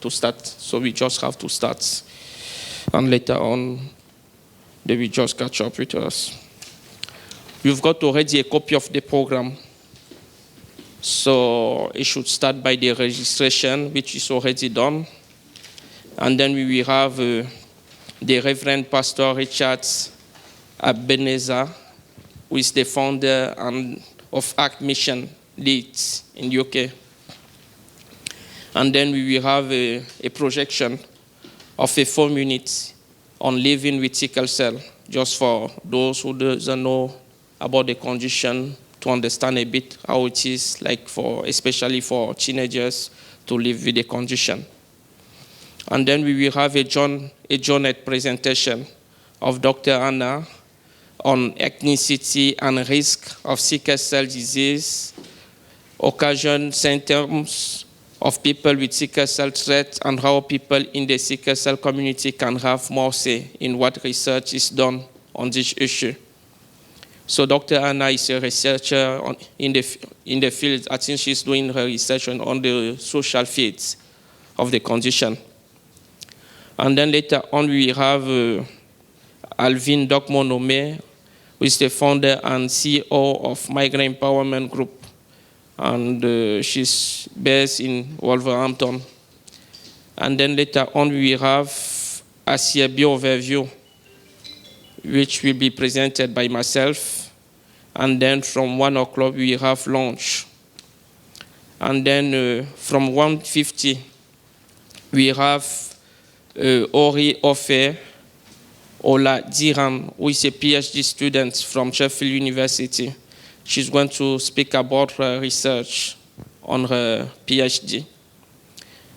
to start. So we just have to start. And later on, they will just catch up with us. You've got already a copy of the program. So it should start by the registration, which is already done. And then we will have the Reverend Pastor Richard Ebenezer, who is the founder of ACT Mission LEEDS in the UK. And then we will have a projection of a 4 minutes on living with sickle cell, just for those who doesn't know about the condition, to understand a bit how it is, like especially for teenagers to live with the condition. And then we will have a journal presentation of Dr. Anna on ethnicity and risk of sickle cell disease, occasion, symptoms of people with sickle cell trait, and how people in the sickle cell community can have more say in what research is done on this issue. So Dr. Anna is a researcher in the field. I think she's doing her research on the social fields of the condition. And then later on, we have Alvin Dokmonome, who is the founder and CEO of Migrant Empowerment Group. And she's based in Wolverhampton. And then later on, we have ASYABI overview, which will be presented by myself. And then from 1 o'clock, we have lunch. And then from 1:50, we have Ori Ofe Ola Diran, who is a PhD student from Sheffield University. She's going to speak about her research on her PhD.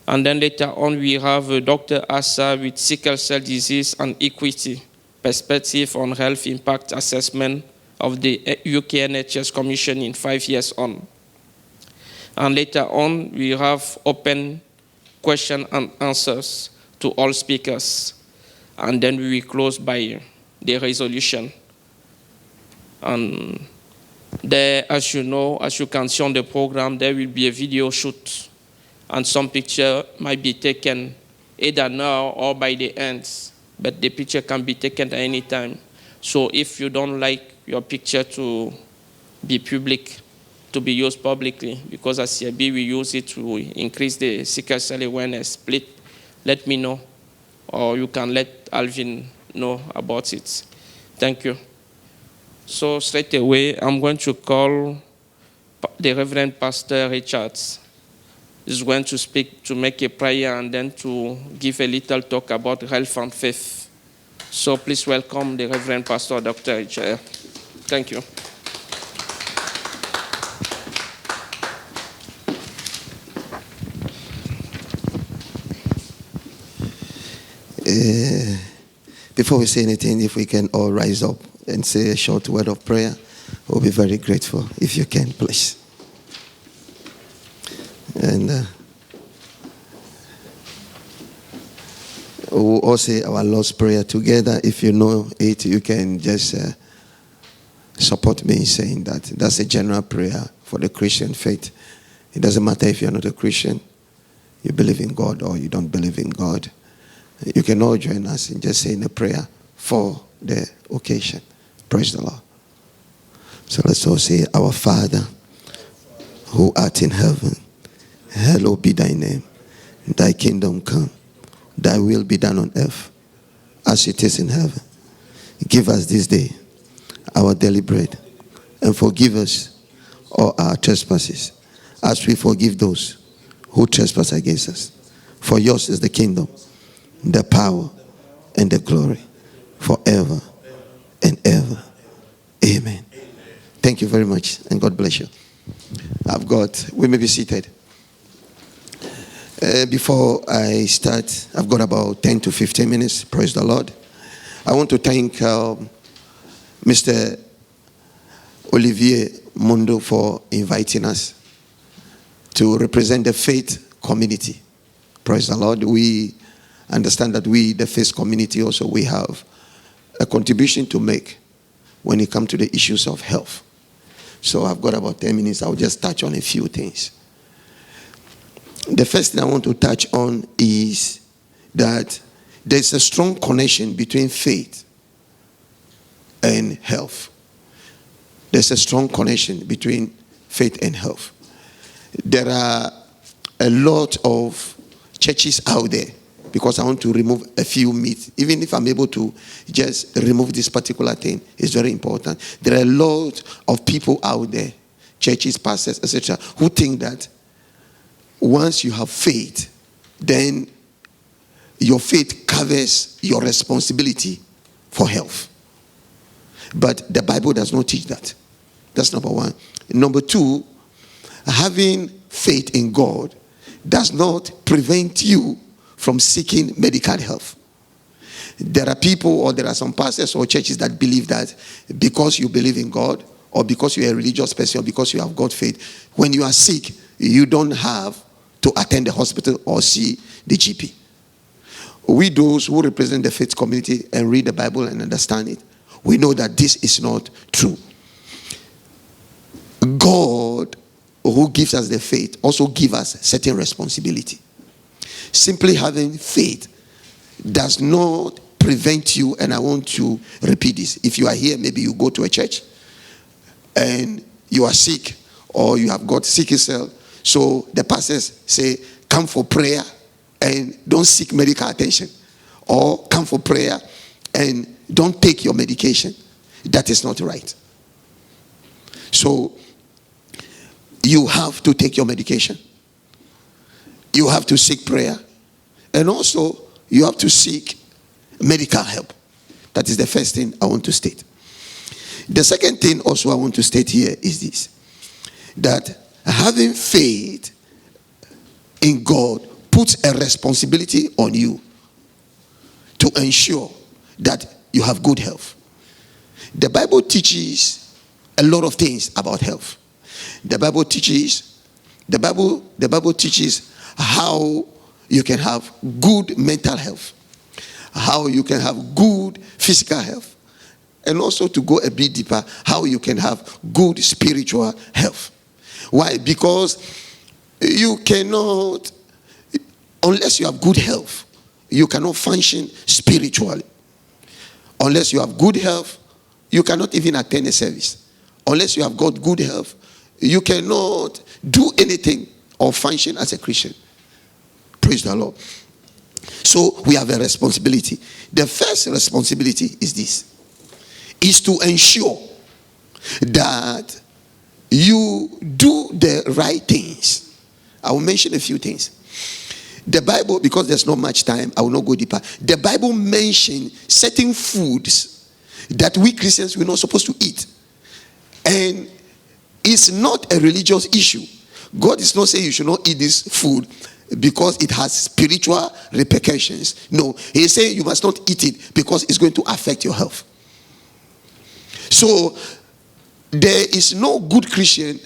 And then later on, we have Dr. Asa with sickle cell disease and equity, perspective on health impact assessment of the UK NHS Commission in 5 years on. And later on, we have open question and answers to all speakers. And then we will close by the resolution. And there, as you know, as you can see on the program, there will be a video shoot. And some picture might be taken either now or by the end. But the picture can be taken at any time. So if you don't like your picture to be public, to be used publicly, because as ASYABI we use it to increase the sickle cell awareness, please let me know, or you can let Alvin know about it. Thank you. So straight away, I'm going to call the Reverend Pastor Richards. He's going to speak, to make a prayer, and then to give a little talk about health and faith. So please welcome the Reverend Pastor Dr. Richard. Thank you. Before we say anything, if we can all rise up and say a short word of prayer, we'll be very grateful. If you can, please. And we'll all say our Lord's Prayer together. If you know it, you can just support me in saying that. That's a general prayer for the Christian faith. It doesn't matter if you're not a Christian, you believe in God or you don't believe in God. You can all join us in just saying a prayer for the occasion. Praise the Lord. So let's all say, Our Father, who art in heaven, hallowed be thy name. Thy kingdom come. Thy will be done on earth as it is in heaven. Give us this day our daily bread, and forgive us all our trespasses, as we forgive those who trespass against us. For yours is the kingdom, the power, and the glory, forever and ever. Amen. Thank you very much, and God bless you. We may be seated. Before I start, I've got about 10 to 15 minutes. Praise the Lord. I want to thank Mr. Olivier Mundo for inviting us to represent the faith community. Praise the Lord. We understand that we, the faith community, also we have a contribution to make when it comes to the issues of health. So I've got about 10 minutes. I'll just touch on a few things. The first thing I want to touch on is that there's a strong connection between faith and health. There's a strong connection between faith and health. There are a lot of churches out there, because I want to remove a few myths. Even if I'm able to just remove this particular thing, it's very important. There are a lot of people out there, churches, pastors, etc., who think that once you have faith, then your faith covers your responsibility for health. But the Bible does not teach that. That's number one. Number two, having faith in God does not prevent you from seeking medical health. There are people, or there are some pastors or churches that believe that because you believe in God, or because you're a religious person, or because you have God faith, when you are sick, you don't have to attend the hospital or see the GP. We, those who represent the faith community and read the Bible and understand it, we know that this is not true. God, who gives us the faith, also gives us certain responsibility. Simply having faith does not prevent you, and I want to repeat this. If you are here, maybe you go to a church and you are sick, or you have got sickle cell, so the pastors say, come for prayer and don't seek medical attention, or come for prayer and don't take your medication. That is not right. So you have to take your medication. You have to seek prayer. And also, you have to seek medical help. That is the first thing I want to state. The second thing also I want to state here is this: that having faith in God puts a responsibility on you to ensure that you have good health. The Bible teaches a lot of things about health. The Bible teaches how you can have good mental health, how you can have good physical health, and also, to go a bit deeper, how you can have good spiritual health. Why? Because you cannot, unless you have good health, you cannot function spiritually. Unless you have good health, you cannot even attend a service. Unless you have got good health, you cannot do anything or function as a Christian. Praise the Lord. So we have a responsibility. The first responsibility is this: is to ensure that you do the right things. I will mention a few things. The Bible, because there's not much time, I will not go deeper. The Bible mentions certain foods that we Christians we're not supposed to eat. And it's not a religious issue. God is not saying you should not eat this food because it has spiritual repercussions. No, He is saying you must not eat it because it's going to affect your health. So there is no good Christian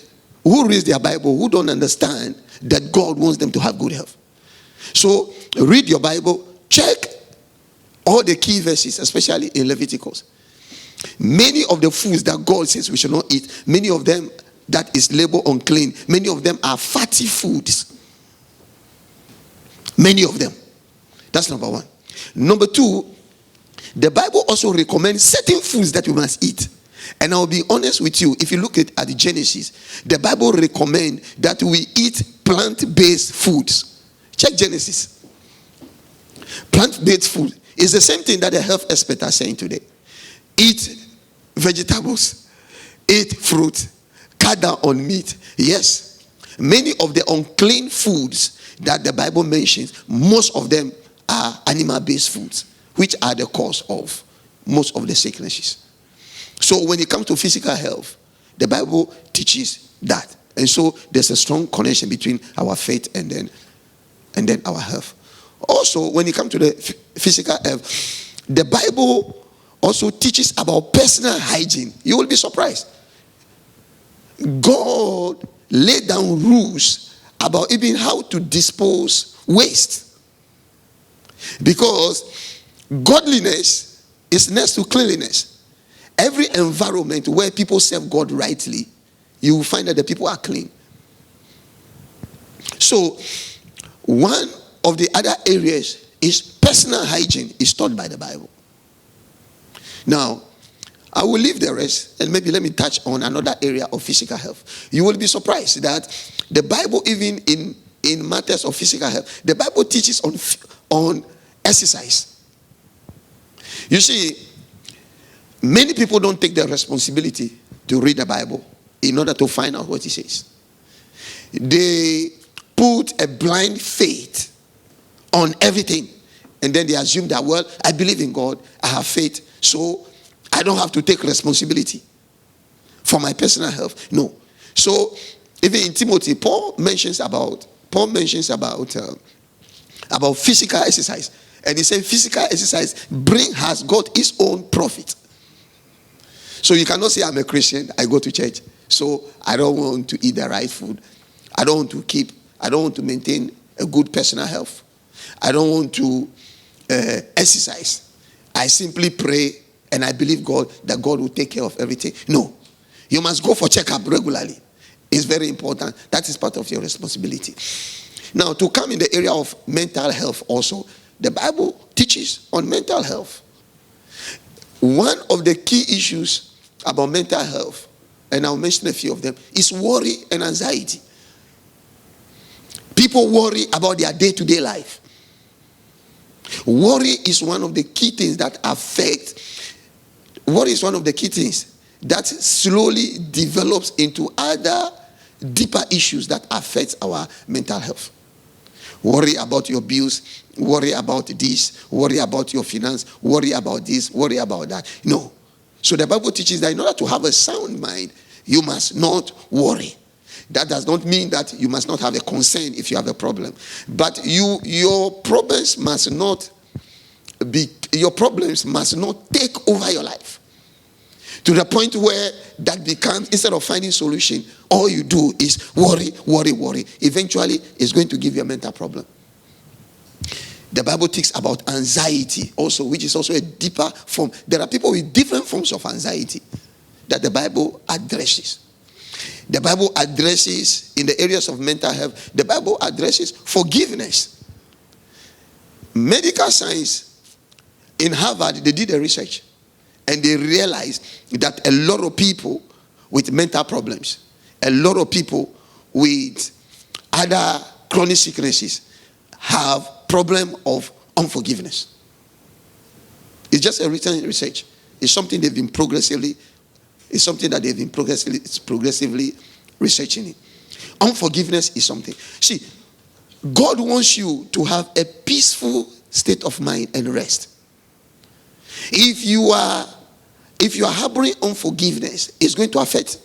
who reads their Bible who don't understand that God wants them to have good health. So read your Bible, check all the key verses, especially in Leviticus. Many of the foods that God says we should not eat, many of them that is labeled unclean, many of them are fatty foods. Many of them. That's number one. Number two, the Bible also recommends certain foods that we must eat. And I'll be honest with you, if you look at the Genesis, the Bible recommends that we eat plant-based foods. Check Genesis. Plant-based food is the same thing that the health experts are saying today. Eat vegetables, eat fruit, cut down on meat. Yes, many of the unclean foods that the Bible mentions, most of them are animal-based foods, which are the cause of most of the sicknesses. So when it comes to physical health, the Bible teaches that. And so there's a strong connection between our faith and then our health. Also, when it comes to the physical health, the Bible also teaches about personal hygiene. You will be surprised. God laid down rules about even how to dispose waste. Because godliness is next to cleanliness. Every environment where people serve God rightly, you will find that the people are clean. So, One of the other areas is personal hygiene is taught by the Bible. Now, I will leave the rest and maybe let me touch on another area of physical health. You will be surprised that the Bible, even in matters of physical health, the Bible teaches on exercise. You see, many people don't take the responsibility to read the Bible in order to find out what it says. They put a blind faith on everything, and then they assume that, well, I believe in God, I have faith, so I don't have to take responsibility for my personal health. No. So even in Timothy, Paul mentions about physical exercise, and he said physical exercise has got its own profit. So you cannot say I'm a Christian, I go to church, so I don't want to eat the right food, I don't want to maintain a good personal health, I don't want to exercise, I simply pray and I believe God that God will take care of everything. No. You must go for checkup regularly. It's very important. That is part of your responsibility. Now, to come in the area of mental health also, the Bible teaches on mental health. One of the key issues about mental health, and I'll mention a few of them, is worry and anxiety. People worry about their day-to-day life. Worry is one of the key things that slowly develops into other deeper issues that affect our mental health. Worry about your bills, worry about this, worry about your finance, worry about this, worry about that. No. So the Bible teaches that in order to have a sound mind, you must not worry. That does not mean that you must not have a concern if you have a problem. But your problems must not take over your life. To the point where that becomes, instead of finding solution, all you do is worry. Eventually, it's going to give you a mental problem. The Bible talks about anxiety also, which is also a deeper form. There are people with different forms of anxiety that the Bible addresses. The Bible addresses, in the areas of mental health, the Bible addresses forgiveness. Medical science, in Harvard, they did a research. And they realized that a lot of people with mental problems, a lot of people with other chronic sicknesses have problem of unforgiveness. It's just a written research. It's something that they've been progressively researching it. Unforgiveness is something. See, God wants you to have a peaceful state of mind and rest. If you are harboring unforgiveness, it's going to affect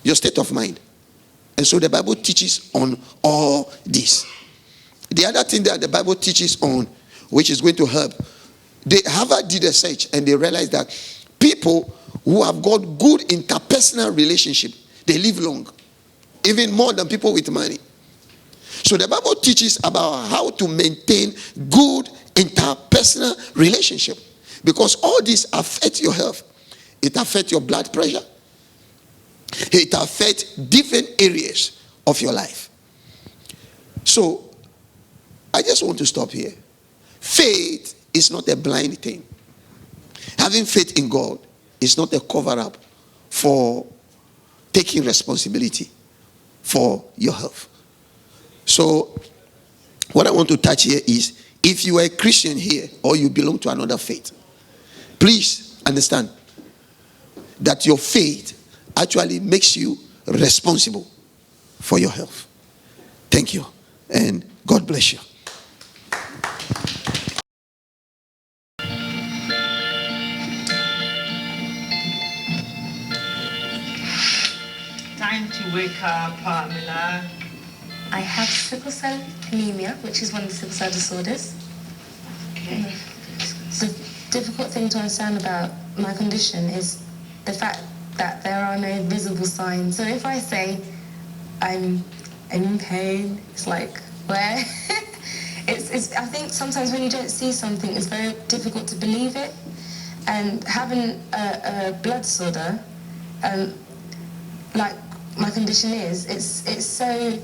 your state of mind. And so the Bible teaches on all this. The other thing that the Bible teaches on, which is going to help, Harvard did a search and they realized that people who have got good interpersonal relationship, they live long, even more than people with money. So the Bible teaches about how to maintain good interpersonal relationship, because all this affects your health. It affects your blood pressure. It affects different areas of your life. So I just want to stop here. Faith is not a blind thing. Having faith in God is not a cover-up for taking responsibility for your health. So what I want to touch here is, if you are a Christian here or you belong to another faith, please understand that your faith actually makes you responsible for your health. Thank you, and God bless you. Time to wake up, Pamela. I have sickle cell anemia, which is one of the sickle cell disorders. Okay. The difficult thing to understand about my condition is the fact that there are no visible signs. So if I say I'm in pain, it's like, where? It's. I think sometimes when you don't see something, it's very difficult to believe it. And having a blood disorder, like my condition is, it's so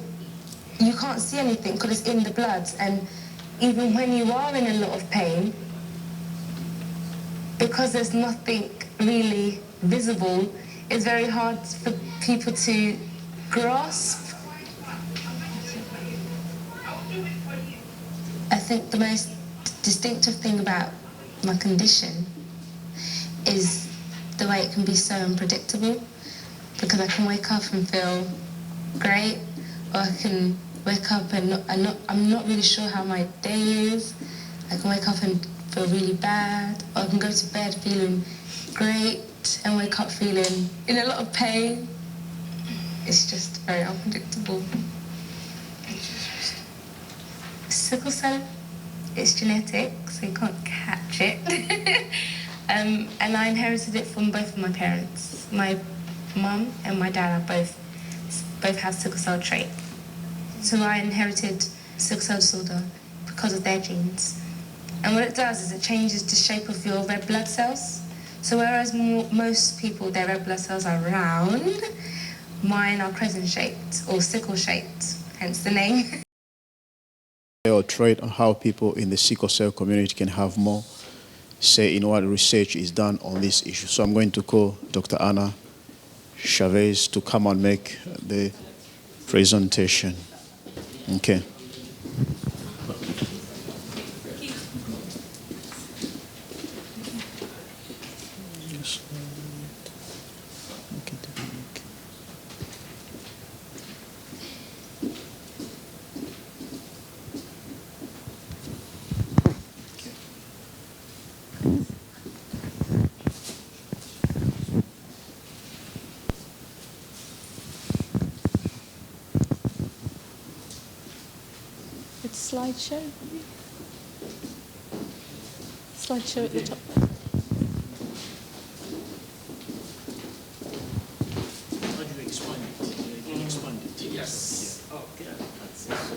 you can't see anything because it's in the blood. And even when you are in a lot of pain, because there's nothing really visible, it's very hard for people to grasp. I think the most distinctive thing about my condition is the way it can be so unpredictable, because I can wake up and feel great, or I can wake up and I'm not really sure how my day is. I can wake up and feel really bad, or I can go to bed feeling great and wake up feeling in a lot of pain. It's just very unpredictable. Sickle cell, it's genetic, so you can't catch it. And I inherited it from both of my parents. My mum and my dad are both have sickle cell trait. So I inherited sickle cell disorder because of their genes. And what it does is it changes the shape of your red blood cells. So whereas most people, their red blood cells are round, mine are crescent-shaped or sickle-shaped, hence the name. Or trait on how people in the sickle cell community can have more say in what research is done on this issue. So I'm going to call Dr. Ana Chavez to come and make the presentation. Okay. Slideshow. Slideshow at the top. How do you expand it? You can expand it. Yes. Yeah. Okay.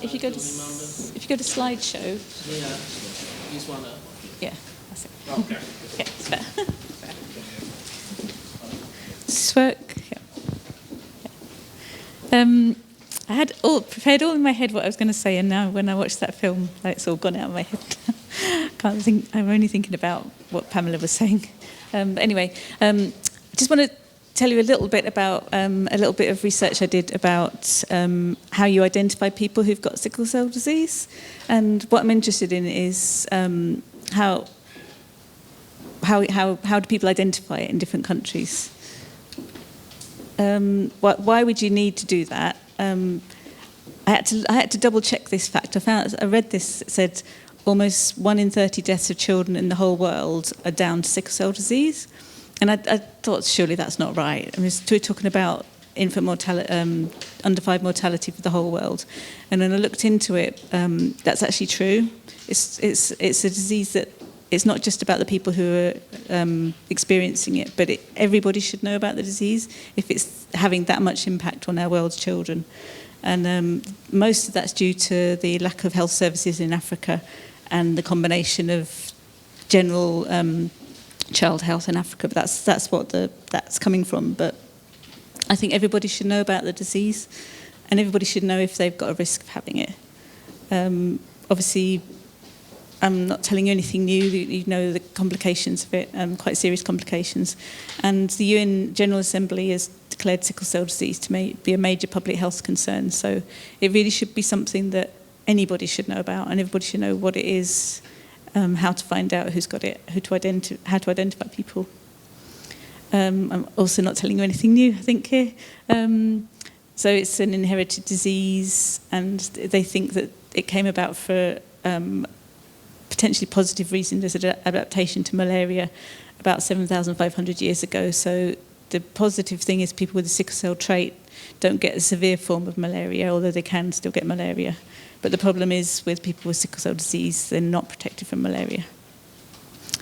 If you go to slideshow. Yeah. This one. Yeah, that's it. Okay. Yeah, it's better. Work. Yeah. I had prepared all in my head what I was going to say, and now when I watched that film, it's all gone out of my head. Can't think. I'm only thinking about what Pamela was saying. But anyway, I just want to tell you a little bit about a little bit of research I did about how you identify people who've got sickle cell disease, and what I'm interested in is how do people identify it in different countries. Why would you need to do that? I had to double check this fact. I read this. It said almost 1 in 30 deaths of children in the whole world are down to sickle cell disease, and I thought surely that's not right. I mean, we're talking about infant mortality, under 5 mortality for the whole world, and when I looked into it, that's actually true. It's a disease that. It's not just about the people who are experiencing it, but everybody should know about the disease if it's having that much impact on our world's children. And most of that's due to the lack of health services in Africa and the combination of general child health in Africa. But that's what that's coming from. But I think everybody should know about the disease, and everybody should know if they've got a risk of having it. Obviously, I'm not telling you anything new. You know the complications of it, quite serious complications. And the UN General Assembly has declared sickle cell disease to be a major public health concern. So it really should be something that anybody should know about, and everybody should know what it is, how to find out who's got it, how to identify people. I'm also not telling you anything new, I think, here. So it's an inherited disease, and they think that it came about for potentially positive reasons as an adaptation to malaria about 7,500 years ago. So the positive thing is people with a sickle cell trait don't get a severe form of malaria, although they can still get malaria. But the problem is with people with sickle cell disease, they're not protected from malaria.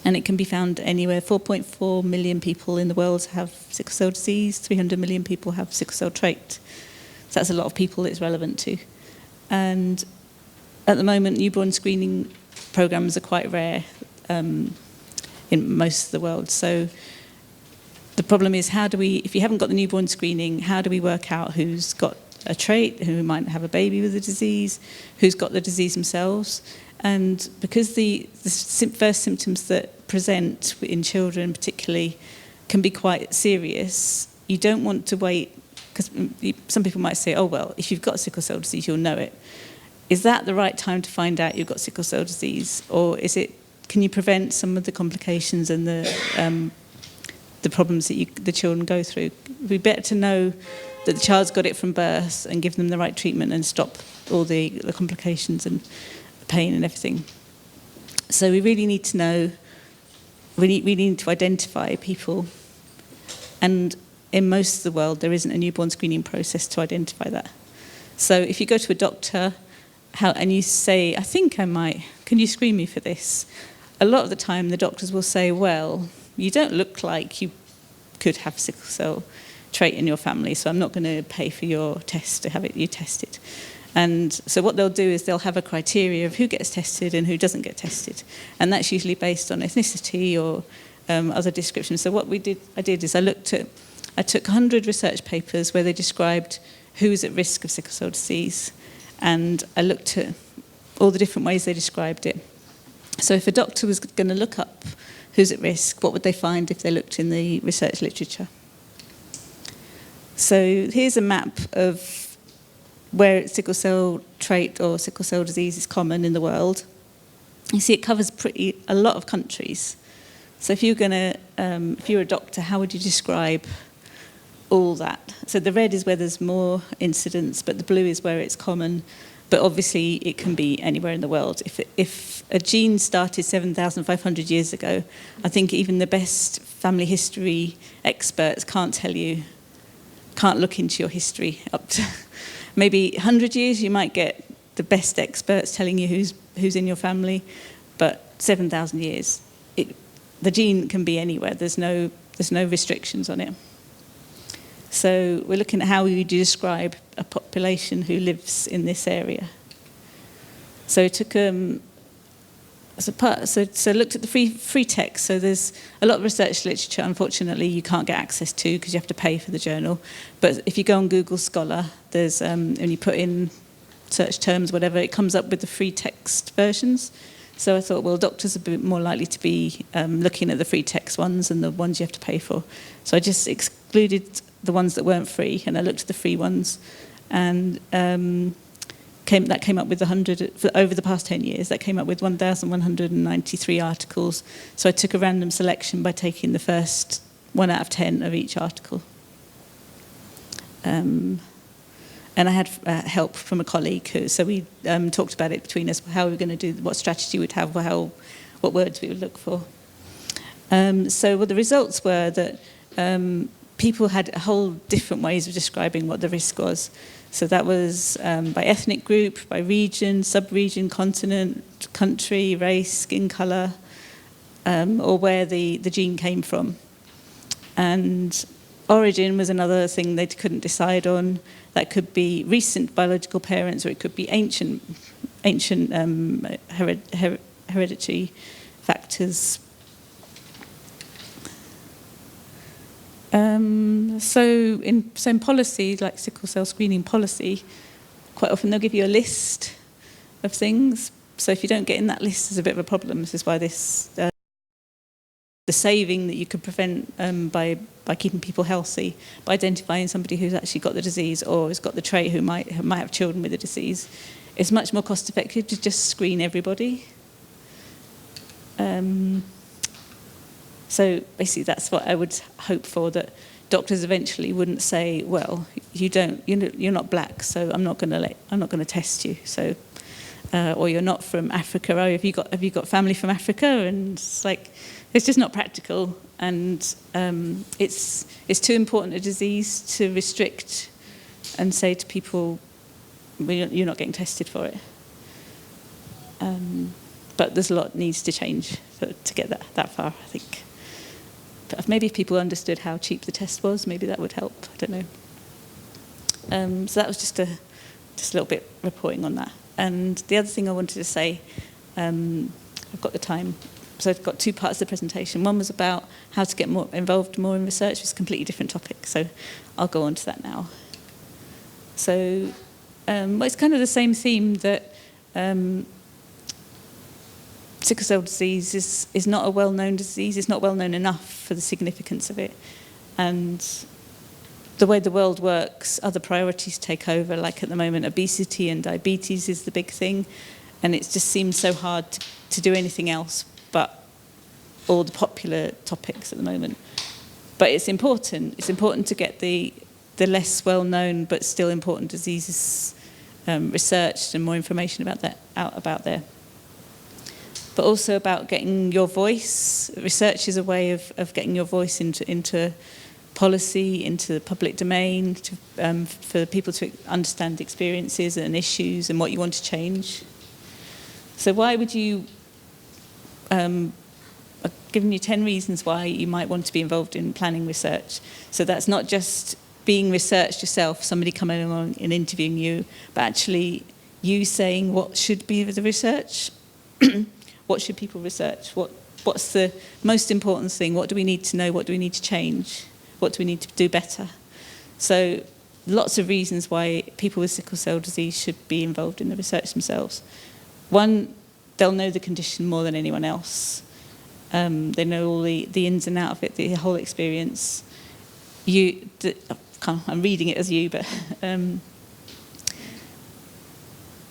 And it can be found anywhere. 4.4 million people in the world have sickle cell disease, 300 million people have sickle cell trait. So that's a lot of people it's relevant to. And at the moment, newborn screening programs are quite rare in most of the world. So the problem is, how do we, if you haven't got the newborn screening, how do we work out who's got a trait, who might have a baby with the disease, who's got the disease themselves? And because the first symptoms that present in children particularly can be quite serious, you don't want to wait, because some people might say, oh, well, if you've got sickle cell disease, you'll know it. Is that the right time to find out you've got sickle cell disease? Or can you prevent some of the complications and the problems that the children go through? It would be better to know that the child's got it from birth and give them the right treatment and stop all the complications and the pain and everything. So we really need to know, we need to identify people. And in most of the world, there isn't a newborn screening process to identify that. So if you go to a doctor and you say, I think I might, can you screen me for this? A lot of the time, the doctors will say, well, you don't look like you could have sickle cell trait in your family, so I'm not going to pay for your test to have you tested. And so what they'll do is they'll have a criteria of who gets tested and who doesn't get tested. And that's usually based on ethnicity or other descriptions. So what I did is I took 100 research papers where they described who's at risk of sickle cell disease, and I looked at all the different ways they described it. So if a doctor was going to look up who's at risk, what would they find if they looked in the research literature? So here's a map of where sickle cell trait or sickle cell disease is common in the world. You see it covers a lot of countries. So if you're a doctor, how would you describe all that? So the red is where there's more incidence, but the blue is where it's common. But obviously, it can be anywhere in the world. If a gene started 7,500 years ago, I think even the best family history experts can't look into your history. Up to maybe 100 years, you might get the best experts telling you who's in your family, but 7,000 years, the gene can be anywhere. There's no restrictions on it. So we're looking at how we describe a population who lives in this area. So it took so looked at the free text. So there's a lot of research literature, unfortunately, you can't get access to because you have to pay for the journal. But if you go on Google Scholar, there's and you put in search terms, whatever, it comes up with the free text versions. So I thought, well, doctors are a bit more likely to be looking at the free text ones than the ones you have to pay for. So I just excluded the ones that weren't free, and I looked at the free ones, and that came up with 100, over the past 10 years, that came up with 1,193 articles. So I took a random selection by taking the first 1 out of 10 of each article. And I had help from a colleague, so we talked about it between us, how we were going to do, what strategy we'd have, what words we would look for. So the results were that people had a whole different ways of describing what the risk was. So that was by ethnic group, by region, sub-region, continent, country, race, skin colour, or where the gene came from. And origin was another thing they couldn't decide on. That could be recent biological parents, or it could be ancient hereditary factors. So in policy, like sickle cell screening policy, quite often they'll give you a list of things. So if you don't get in that list, there's a bit of a problem. This is why the saving that you could prevent by keeping people healthy, by identifying somebody who's actually got the disease or has got the trait who might have children with the disease, it's much more cost effective to just screen everybody. So basically that's what I would hope for, that doctors eventually wouldn't say, well, you're not black, so I'm not going to test you. So or you're not from Africa, or have you got family from Africa? And it's just not practical, and it's too important a disease to restrict and say to people, you're not getting tested for it. But there's a lot needs to change to get that far, I think. But maybe if people understood how cheap the test was, maybe that would help. I don't know. So that was just a little bit reporting on that. And the other thing I wanted to say, I've got the time. so I've got two parts of the presentation. One was about how to get more involved more in research, which is a completely different topic. So I'll go on to that now. So well, it's kind of the same theme that sickle cell disease is not a well-known disease. It's not well-known enough for the significance of it. And the way the world works, other priorities take over. Like at the moment, obesity and diabetes is the big thing. And it just seems so hard to do anything else but all the popular topics at the moment. But it's important. It's important to get the less well-known but still important diseases researched and more information about that out about there. But also about getting your voice. Research is a way of getting your voice into policy, into the public domain, for people to understand experiences and issues and what you want to change. So why would you, I've given you 10 reasons why you might want to be involved in planning research. So that's not just being researched yourself, somebody coming along and interviewing you, but actually you saying what should be the research, what should people research, what's the most important thing, what do we need to know, what do we need to change, what do we need to do better. So lots of reasons why people with sickle cell disease should be involved in the research themselves. One, they'll know the condition more than anyone else. They know all the ins and outs of it, the whole experience. I'm reading it as you, but I'll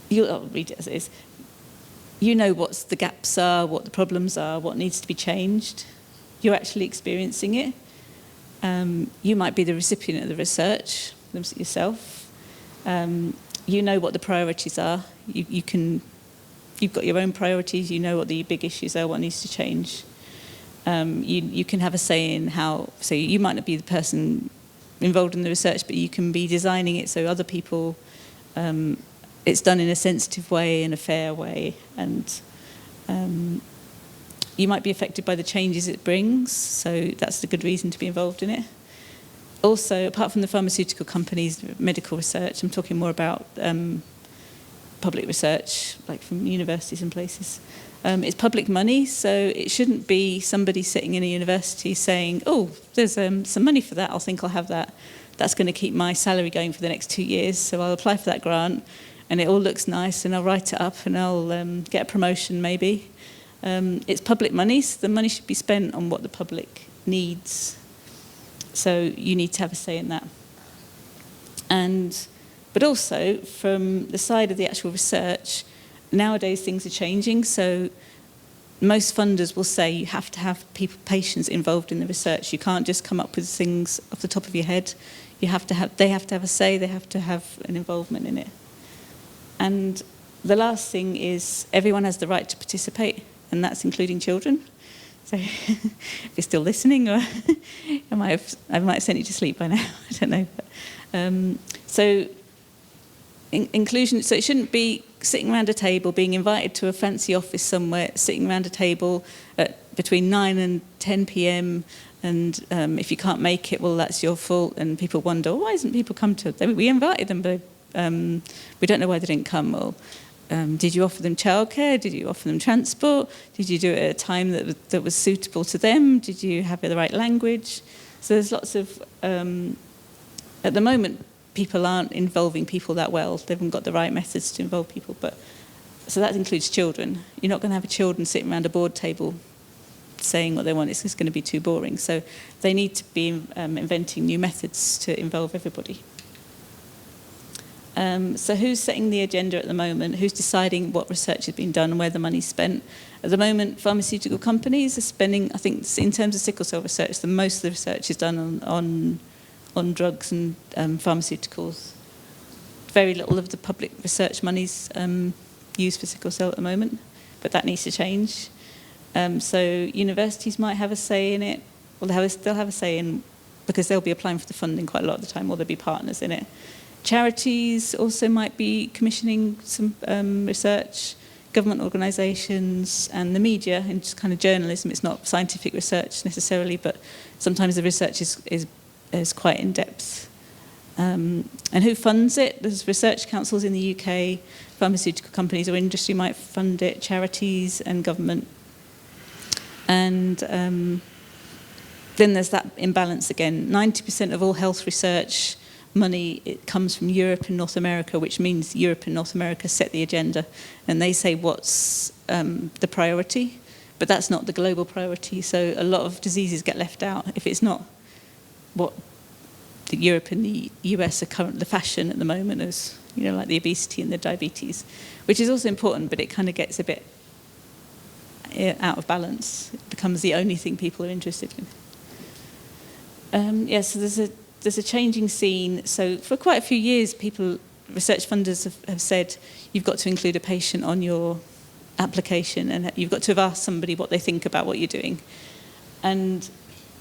read it as it is. You know what the gaps are, what the problems are, what needs to be changed. You're actually experiencing it. You might be the recipient of the research yourself. You know what the priorities are. You've got your own priorities. You know what the big issues are, what needs to change. You can have a say in how. So you might not be the person involved in the research, but you can be designing it so other people. It's done in a sensitive way, in a fair way, and you might be affected by the changes it brings, so that's a good reason to be involved in it. Also, apart from the pharmaceutical companies, medical research, I'm talking more about public research, like from universities and places. It's public money, so it shouldn't be somebody sitting in a university saying, oh, there's some money for that, I think I'll have that. That's going to keep my salary going for the next 2 years, so I'll apply for that grant, and it all looks nice, and I'll write it up, and I'll get a promotion maybe. It's public money, so the money should be spent on what the public needs. So you need to have a say in that. But also, from the side of the actual research, nowadays things are changing, so most funders will say you have to have patients involved in the research. You can't just come up with things off the top of your head. They have to have a say, they have to have an involvement in it. And the last thing is everyone has the right to participate, and that's including children. So if you're still listening, or I might have sent you to sleep by now, I don't know. So inclusion, so it shouldn't be sitting around a table, being invited to a fancy office somewhere, sitting around a table at between 9 and 10 p.m, and if you can't make it, well, that's your fault, and people wonder, why isn't people come to it? We invited them, but we don't know why they didn't come. Well, did you offer them childcare? Did you offer them transport? Did you do it at a time that was suitable to them? Did you have the right language? So there's lots of, at the moment, people aren't involving people that well. They haven't got the right methods to involve people. So that includes children. You're not going to have children sitting around a board table saying what they want. It's just going to be too boring. So they need to be inventing new methods to involve everybody. So who's setting the agenda at the moment? Who's deciding what research is being done and where the money's spent? At the moment, pharmaceutical companies are spending, I think, in terms of sickle cell research, the most of the research is done on drugs and pharmaceuticals. Very little of the public research money's used for sickle cell at the moment, but that needs to change. So universities might have a say in it. Well, they'll have a say in, because they'll be applying for the funding quite a lot of the time, or they'll be partners in it. Charities also might be commissioning some research, government organisations, and the media, and just kind of journalism. It's not scientific research necessarily, but sometimes the research is quite in-depth. And who funds it? There's research councils in the UK, pharmaceutical companies or industry might fund it, charities and government. And then there's that imbalance again. 90% of all health research money, it comes from Europe and North America, which means Europe and North America set the agenda, and they say what's the priority, but that's not the global priority. So a lot of diseases get left out if it's not what the Europe and the US are currently the fashion at the moment, as you know, like the obesity and the diabetes, which is also important, but it kind of gets a bit out of balance. It becomes the only thing people are interested in. So there's a changing scene. So for quite a few years, research funders have said, you've got to include a patient on your application, and you've got to have asked somebody what they think about what you're doing. And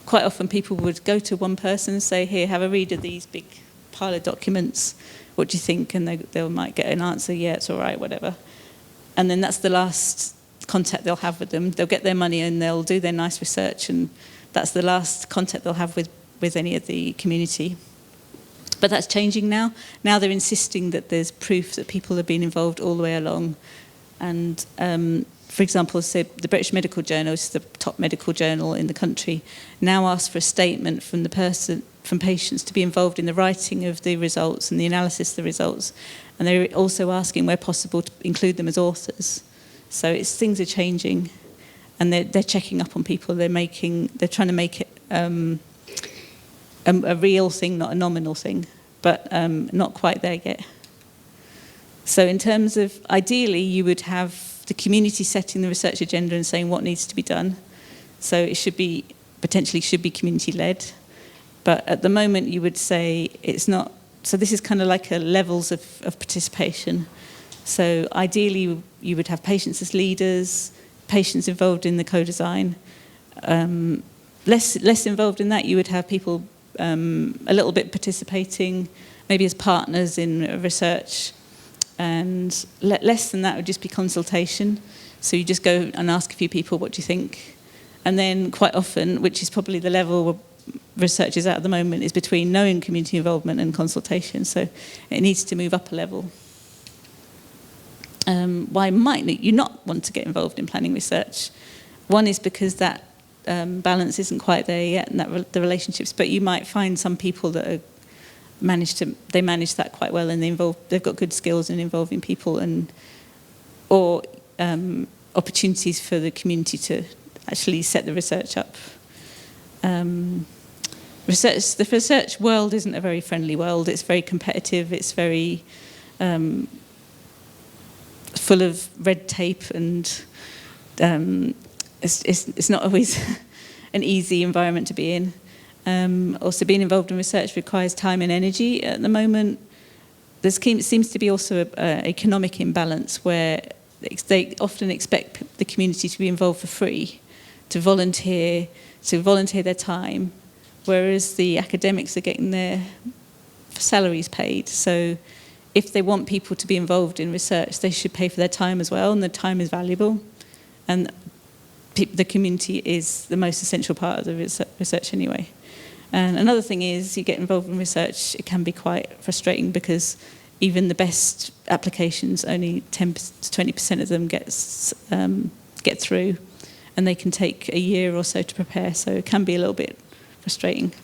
quite often people would go to one person and say, here, have a read of these big pile of documents. What do you think? And they might get an answer, yeah, it's all right, whatever. And then that's the last contact they'll have with them. They'll get their money and they'll do their nice research, and that's the last contact they'll have with any of the community. But that's changing now. Now they're insisting that there's proof that people have been involved all the way along. And for example, say the British Medical Journal, which is the top medical journal in the country, now asks for a statement from patients to be involved in the writing of the results and the analysis of the results. And they're also asking, where possible, to include them as authors. So things are changing, and they're checking up on people. They're trying to make it a real thing, not a nominal thing, but not quite there yet. So in terms of, ideally, you would have the community setting the research agenda and saying what needs to be done. So it potentially should be community-led. But at the moment, you would say it's not. So this is kind of like levels of participation. So ideally, you would have patients as leaders, patients involved in the co-design. Less involved in that, you would have people a little bit participating, maybe as partners in research. And less than that would just be consultation. So you just go and ask a few people, what do you think? And then quite often, which is probably the level research is at the moment, is between knowing community involvement and consultation. So it needs to move up a level. Why might you not want to get involved in planning research? One is because that balance isn't quite there yet, and that the relationships. But you might find some people that manage that quite well, and they've got good skills in involving people, or opportunities for the community to actually set the research up. The research world isn't a very friendly world. It's very competitive. It's very full of red tape, and it's not always an easy environment to be in. Also, being involved in research requires time and energy. At the moment, there seems to be also an economic imbalance where they often expect the community to be involved for free, to volunteer their time, whereas the academics are getting their salaries paid. So if they want people to be involved in research, they should pay for their time as well, and the time is valuable. And the community is the most essential part of the research anyway. And another thing is, you get involved in research, it can be quite frustrating because even the best applications, only 10 to 20% of them get through, and they can take a year or so to prepare, so it can be a little bit frustrating.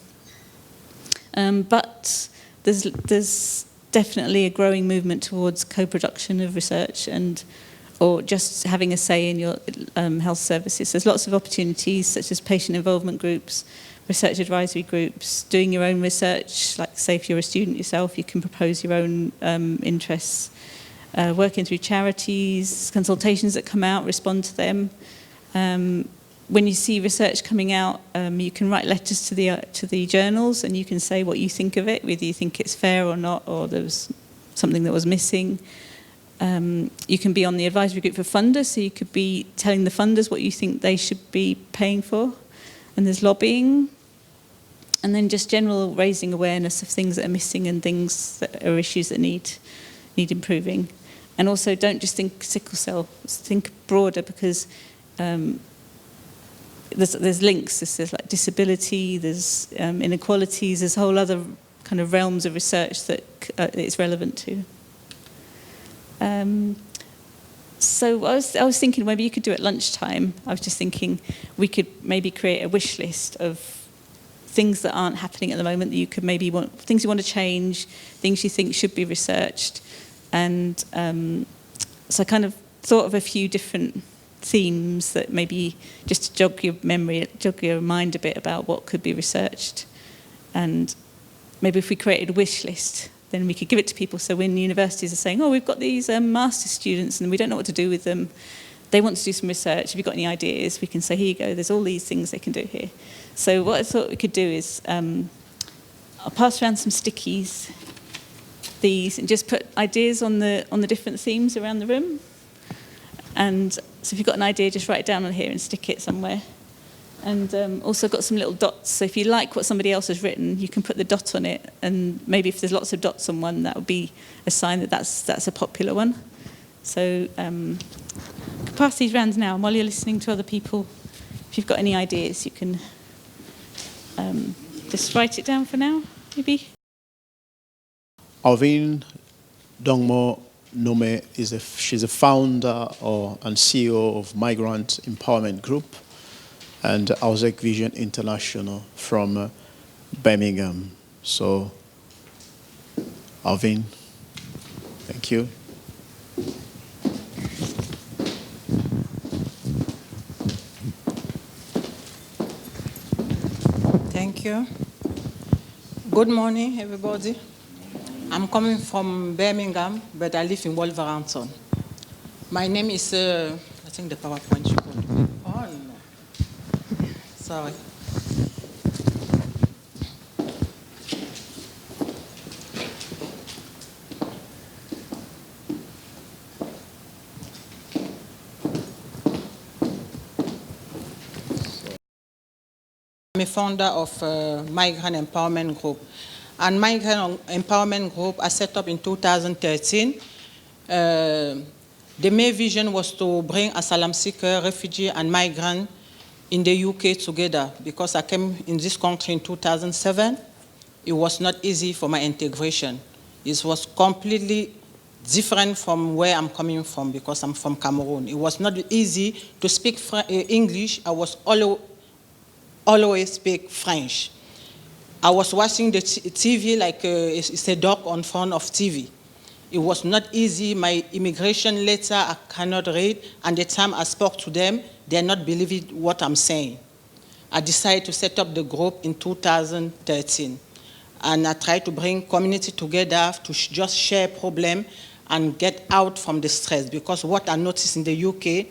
But there's definitely a growing movement towards co-production of research or just having a say in your health services. There's lots of opportunities, such as patient involvement groups, research advisory groups, doing your own research, like say if you're a student yourself, you can propose your own interests, working through charities, consultations that come out, respond to them. When you see research coming out, you can write letters to the journals, and you can say what you think of it, whether you think it's fair or not, or there was something that was missing. You can be on the advisory group for funders, so you could be telling the funders what you think they should be paying for. And there's lobbying, and then just general raising awareness of things that are missing and things that are issues that need improving. And also, don't just think sickle cell, think broader, because there's links. There's like disability, there's inequalities, there's whole other kind of realms of research that it's relevant to. So I was thinking maybe you could do it at lunchtime. I was just thinking we could maybe create a wish list of things that aren't happening at the moment that you could maybe want, things you want to change, things you think should be researched. And so I kind of thought of a few different themes that maybe just to jog your memory, jog your mind a bit about what could be researched. And maybe if we created a wish list, then we could give it to people. So when universities are saying, oh, we've got these master's students and we don't know what to do with them, they want to do some research. Have you got any ideas? We can say, here you go, there's all these things they can do here. So what I thought we could do is, I'll pass around some stickies, these, and just put ideas on the different themes around the room. And so if you've got an idea, just write it down on here and stick it somewhere. And also got some little dots. So if you like what somebody else has written, you can put the dot on it. And maybe if there's lots of dots on one, that would be a sign that that's a popular one. So I can pass these round now. And while you're listening to other people, if you've got any ideas, you can just write it down for now, maybe. Alvin Dongmo Nome she's a founder and CEO of Migrant Empowerment Group and ASYABI Vision International from Birmingham. So, Alvin, thank you. Thank you. Good morning, everybody. I'm coming from Birmingham, but I live in Wolverhampton. My name is, I think the PowerPoint should go. Oh, no. Sorry. I'm a founder of Migrant Empowerment Group. And Migrant Empowerment Group I set up in 2013. The main vision was to bring asylum seeker, refugee, and migrant in the UK together because I came in this country in 2007. It was not easy for my integration. It was completely different from where I'm coming from because I'm from Cameroon. It was not easy to speak English. I was always speak French. I was watching the TV like it's a dog on front of TV. It was not easy. My immigration letter I cannot read, and the time I spoke to them, they're not believing what I'm saying. I decided to set up the group in 2013, and I tried to bring community together to just share problem and get out from the stress. Because what I noticed in the UK,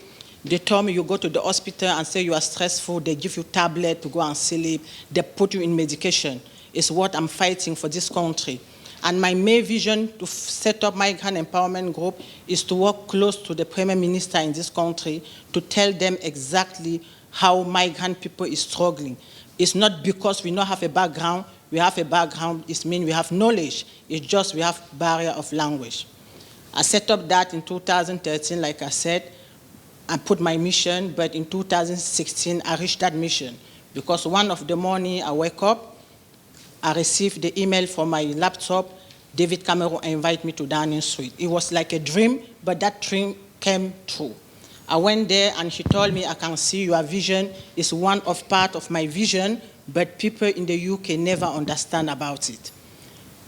they told me you go to the hospital and say you are stressful, they give you tablet to go and sleep, they put you in medication. It's what I'm fighting for this country. And my main vision to set up Migrant Empowerment Group is to work close to the Prime Minister in this country to tell them exactly how migrant people is struggling. It's not because we don't have a background, we have a background, it means we have knowledge. It's just we have barrier of language. I set up that in 2013, like I said. I put my mission, but in 2016, I reached that mission because one of the morning I wake up, I received the email from my laptop, David Cameron invited me to Downing Street. It was like a dream, but that dream came true. I went there and he told me, I can see your vision is one of part of my vision, but people in the UK never understand about it.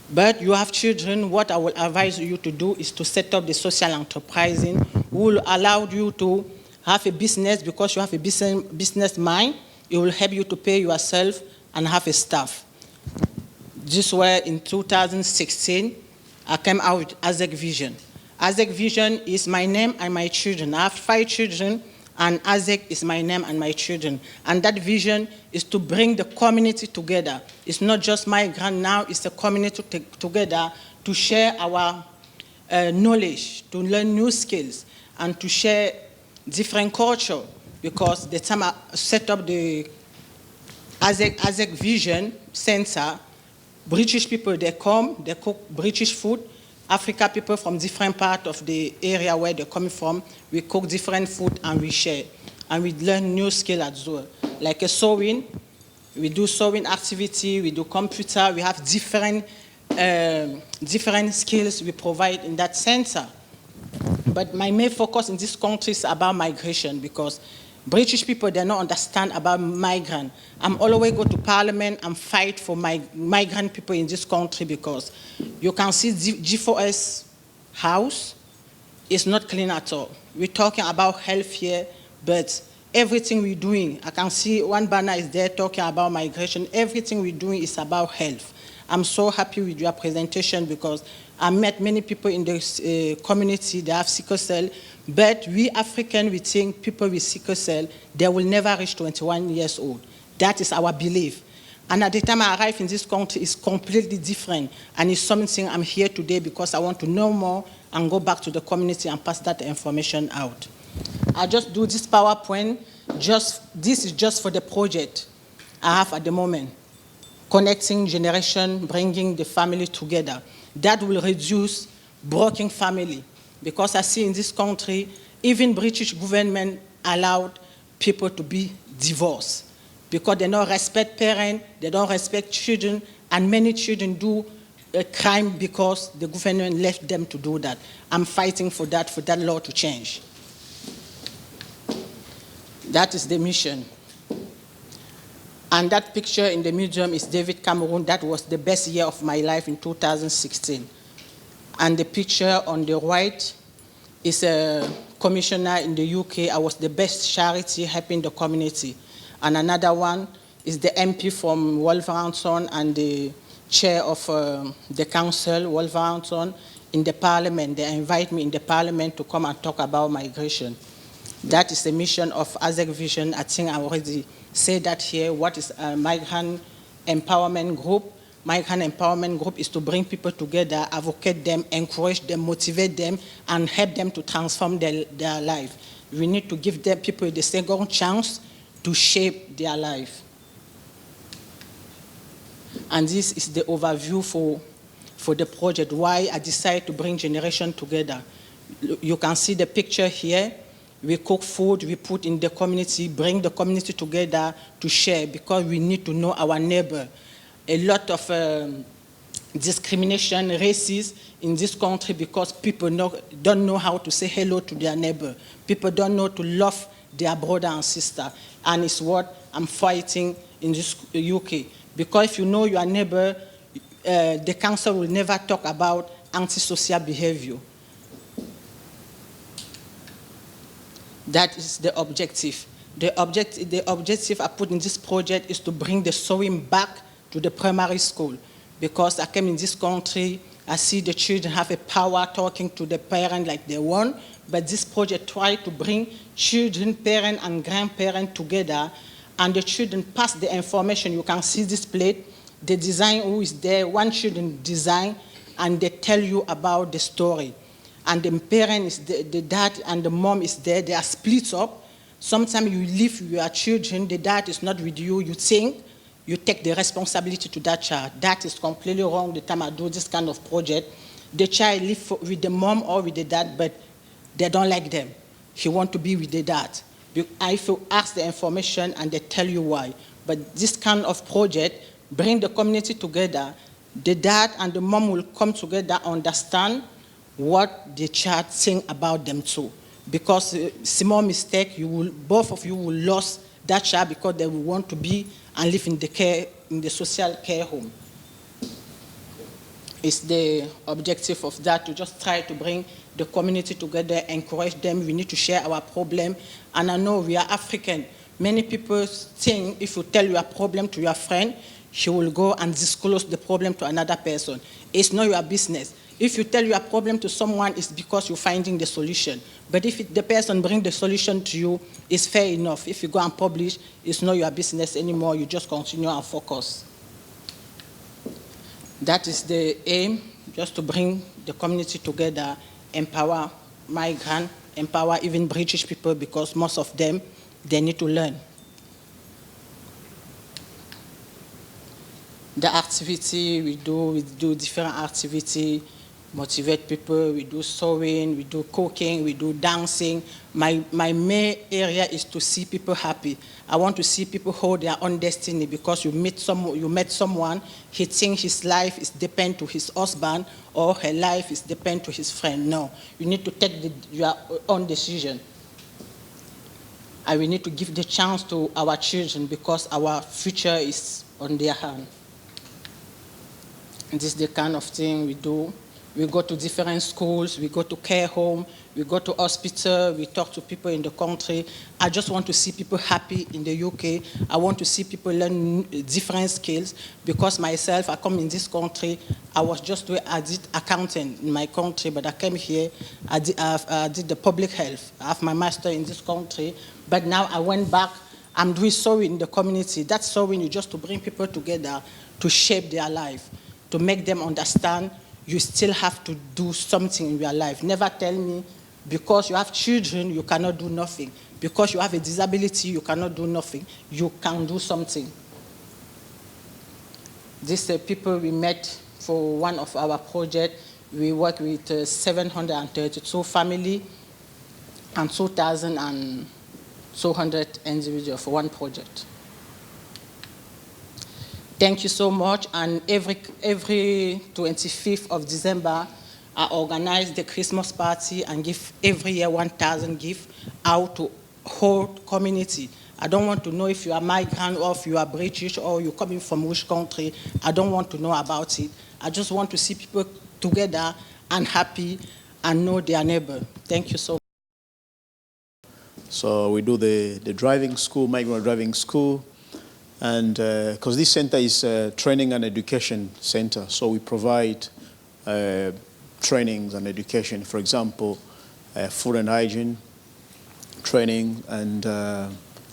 But you have children, what I will advise you to do is to set up the social enterprising, will allow you to have a business because you have a business mind. It will help you to pay yourself and have a staff. This way, in 2016, I came out with ASYABI Vision. ASYABI Vision is my name and my children. I have 5 children, and ASYABI is my name and my children. And that vision is to bring the community together. It's not just migrant now, it's the community together to share our knowledge, to learn new skills, and to share different culture. Because the time I set up the ASYABI Vision Center, British people, they come, they cook British food. Africa people from different parts of the area where they're coming from, we cook different food and we share. And we learn new skills as well. Like a sewing, we do sewing activity, we do computer, we have different skills we provide in that center. But my main focus in this country is about migration, because British people, they don't understand about migrant. I'm always go to Parliament and fight for migrant people in this country, because you can see G4S house is not clean at all. We're talking about health here, but everything we're doing, I can see one banner is there talking about migration. Everything we're doing is about health. I'm so happy with your presentation, because I met many people in the community that have sickle cell, but we African, we think people with sickle cell, they will never reach 21 years old. That is our belief. And at the time I arrived in this country, it's completely different. And it's something I'm here today because I want to know more and go back to the community and pass that information out. I just do this PowerPoint. This is just for the project I have at the moment. Connecting generation, bringing the family together. That will reduce broken family. Because I see in this country, even British government allowed people to be divorced. Because they don't respect parents, they don't respect children, and many children do a crime because the government left them to do that. I'm fighting for that law to change. That is the mission. And that picture in the museum is David Cameron. That was the best year of my life in 2016. And the picture on the right is a commissioner in the UK. I was the best charity helping the community. And another one is the MP from Wolverhampton and the chair of the council, Wolverhampton, in the parliament. They invite me in the parliament to come and talk about migration. That is the mission of ASYABI Vision. I think I already said that here. What is a migrant empowerment group? Migrant empowerment group is to bring people together, advocate them, encourage them, motivate them, and help them to transform their life. We need to give them people the second chance to shape their life. And this is the overview for the project, why I decided to bring generation together. You can see the picture here. We cook food, we put in the community, bring the community together to share, because we need to know our neighbor. A lot of discrimination, racism in this country, because people don't know how to say hello to their neighbor. People don't know to love their brother and sister. And it's what I'm fighting in this UK. Because if you know your neighbor, the council will never talk about antisocial behavior. That is the objective. The objective I put in this project is to bring the sewing back to the primary school. Because I came in this country, I see the children have a power talking to the parent like they want, but this project tried to bring children, parents, and grandparents together, and the children pass the information. You can see this plate, the design who is there, one children design, and they tell you about the story. And the parent is the dad and the mom is there, they are split up. Sometimes you live with your children, the dad is not with you, you think, you take the responsibility to that child. That is completely wrong the time I do this kind of project. The child lives with the mom or with the dad, but they don't like them. He wants to be with the dad. If you ask the information and they tell you why. But this kind of project, bring the community together, the dad and the mom will come together, understand what the child think about them too. Because small mistake, both of you will lose that child because they will want to be and live in the social care home. It's the objective of that, to just try to bring the community together, encourage them. We need to share our problem. And I know we are African. Many people think if you tell your problem to your friend, she will go and disclose the problem to another person. It's not your business. If you tell your problem to someone, it's because you're finding the solution. But if the person brings the solution to you, it's fair enough. If you go and publish, it's not your business anymore. You just continue and focus. That is the aim, just to bring the community together, empower migrants, empower even British people, because most of them, they need to learn. The activity we do different activity. motivate people, we do sewing, we do cooking, we do dancing. My main area is to see people happy. I want to see people hold their own destiny, because you met someone, he thinks his life is depend to his husband or her life is depend to his friend. No, you need to take your own decision. And we need to give the chance to our children, because our future is on their hand. And this is the kind of thing we do. We go to different schools, we go to care home, we go to hospital, we talk to people in the country. I just want to see people happy in the UK. I want to see people learn different skills, because myself, I come in this country, I did accounting in my country, but I came here, I did the public health. I have my master in this country, but now I went back, I'm doing sewing in the community. That sewing is just to bring people together, to shape their life, to make them understand you still have to do something in your life. Never tell me, because you have children, you cannot do nothing. Because you have a disability, you cannot do nothing. You can do something. These people we met for one of our projects. We work with 732 families and 2,200 individuals for one project. Thank you so much. And every 25th of December, I organize the Christmas party and give every year 1,000 gifts out to whole community. I don't want to know if you are migrant or if you are British or you're coming from which country. I don't want to know about it. I just want to see people together and happy and know their neighbor. Thank you so much. So we do the driving school, migrant driving school. And because this center is a training and education center, so we provide trainings and education. For example, food and hygiene training and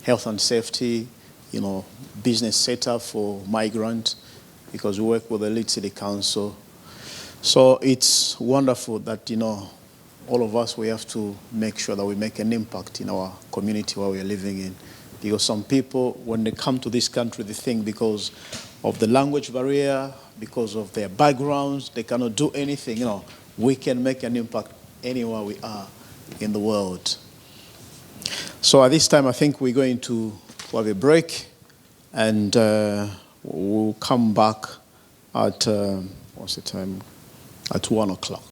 health and safety, business setup for migrants, because we work with the Leeds City Council. So it's wonderful that, all of us, we have to make sure that we make an impact in our community where we are living in. Because some people, when they come to this country, they think because of the language barrier, because of their backgrounds, they cannot do anything. We can make an impact anywhere we are in the world. So at this time, I think we're going to have a break, and we'll come back at, what's the time? At 1 o'clock.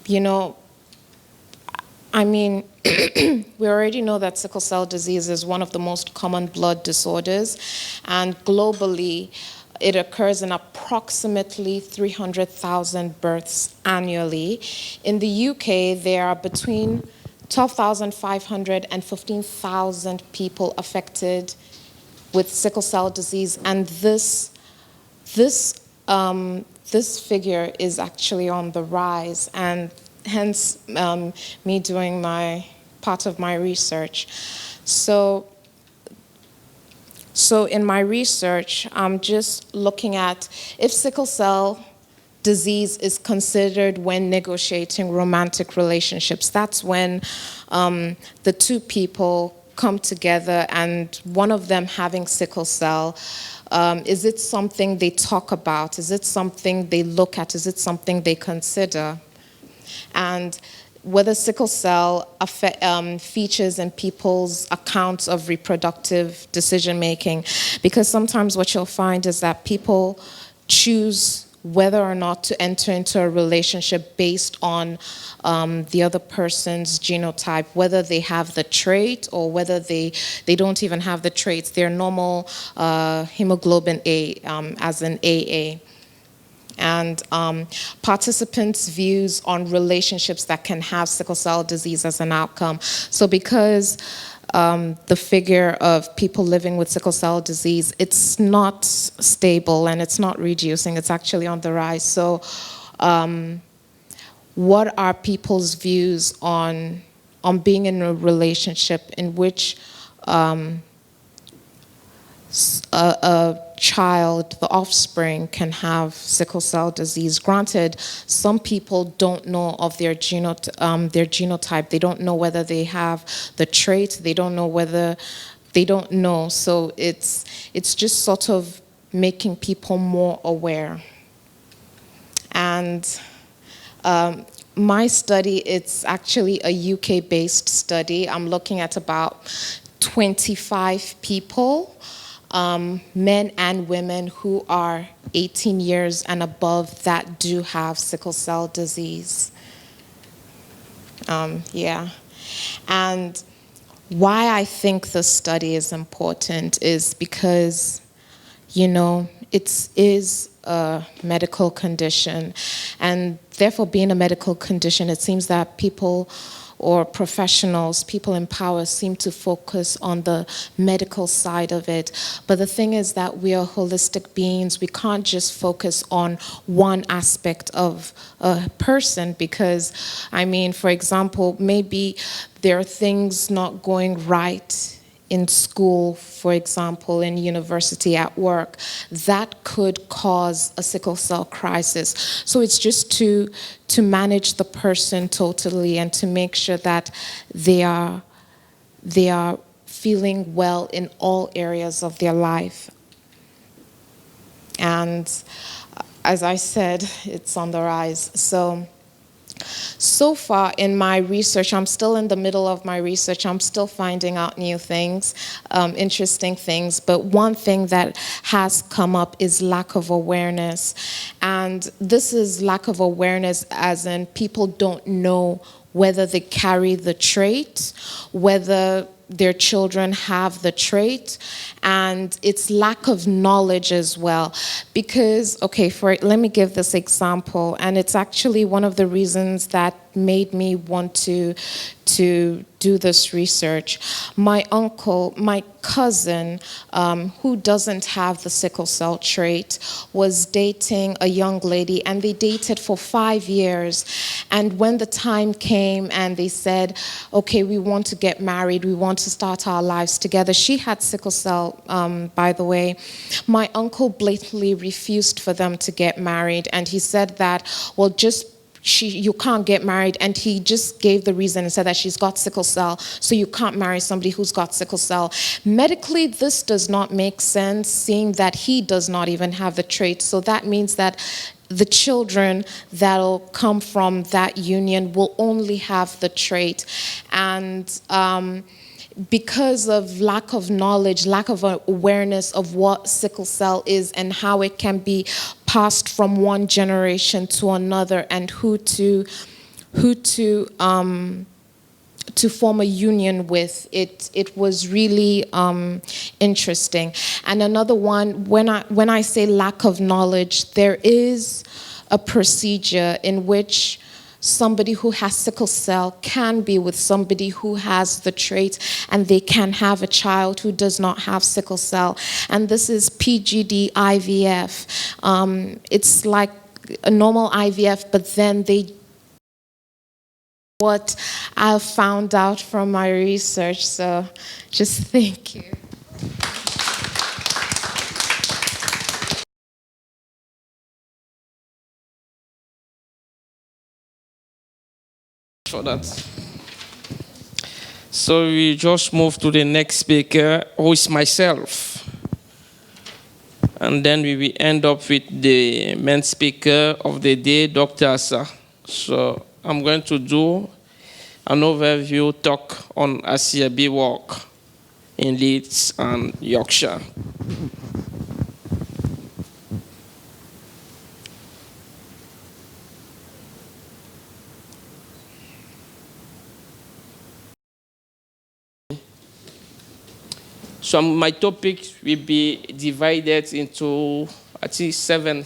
you know, I mean, we already know that sickle cell disease is one of the most common blood disorders, and globally, it occurs in approximately 300,000 births annually. In the UK, there are between 12,500 and 15,000 people affected with sickle cell disease, and this figure is actually on the rise, and hence me doing part of my research. So in my research, I'm just looking at if sickle cell disease is considered when negotiating romantic relationships. That's when the two people come together and one of them having sickle cell, is it something they talk about? Is it something they look at? Is it something they consider? And whether sickle cell features in people's accounts of reproductive decision-making, because sometimes what you'll find is that people choose whether or not to enter into a relationship based on the other person's genotype, whether they have the trait or whether they don't even have the traits. They're normal hemoglobin A, as in AA. And participants' views on relationships that can have sickle cell disease as an outcome. So because the figure of people living with sickle cell disease, it's not stable and it's not reducing, it's actually on the rise. So what are people's views on being in a relationship in which a child, the offspring, can have sickle cell disease? Granted, some people don't know of their genotype. They don't know whether they have the trait. They don't know whether they don't know. So it's just sort of making people more aware. And my study, it's actually a UK-based study. I'm looking at about 25 people, men and women who are 18 years and above that do have sickle cell disease. Yeah. And why I think this study is important is because, you know, it is a medical condition, and therefore being a medical condition, it seems that people or professionals, people in power, seem to focus on the medical side of it. But the thing is that we are holistic beings. We can't just focus on one aspect of a person because, I mean, for example, maybe there are things not going right in school, for example, in university, at work, that could cause a sickle cell crisis. So it's just to manage the person totally and to make sure that they are feeling well in all areas of their life. And as I said, it's on the rise. So far in my research, I'm still in the middle of my research. I'm still finding out new things, interesting things. But one thing that has come up is lack of awareness. And this is lack of awareness as in people don't know whether they carry the trait, whether their children have the trait, and it's lack of knowledge as well. Because, okay, let me give this example, and it's actually one of the reasons that made me want to do this research. My uncle, my cousin, who doesn't have the sickle cell trait, was dating a young lady, and they dated for 5 years. And when the time came and they said, okay, we want to get married, we want to start our lives together. She had sickle cell, by the way. My uncle blatantly refused for them to get married, and he said that, well, you can't get married, and he just gave the reason and said that she's got sickle cell, so you can't marry somebody who's got sickle cell. Medically, this does not make sense, seeing that he does not even have the trait. So that means that the children that'll come from that union will only have the trait. And because of lack of knowledge, lack of awareness of what sickle cell is and how it can be passed from one generation to another, and who to who to form a union with. It was really interesting. And another one, when I say lack of knowledge, there is a procedure in which somebody who has sickle cell can be with somebody who has the trait, and they can have a child who does not have sickle cell. And this is PGD IVF. It's like a normal IVF, but then they what I found out from my research. So just thank you. For that. So we just move to the next speaker, who is myself. And then we will end up with the main speaker of the day, Dr. Asa. So I'm going to do an overview talk on ASYABI work in Leeds and Yorkshire. So my topic will be divided into, I think, seven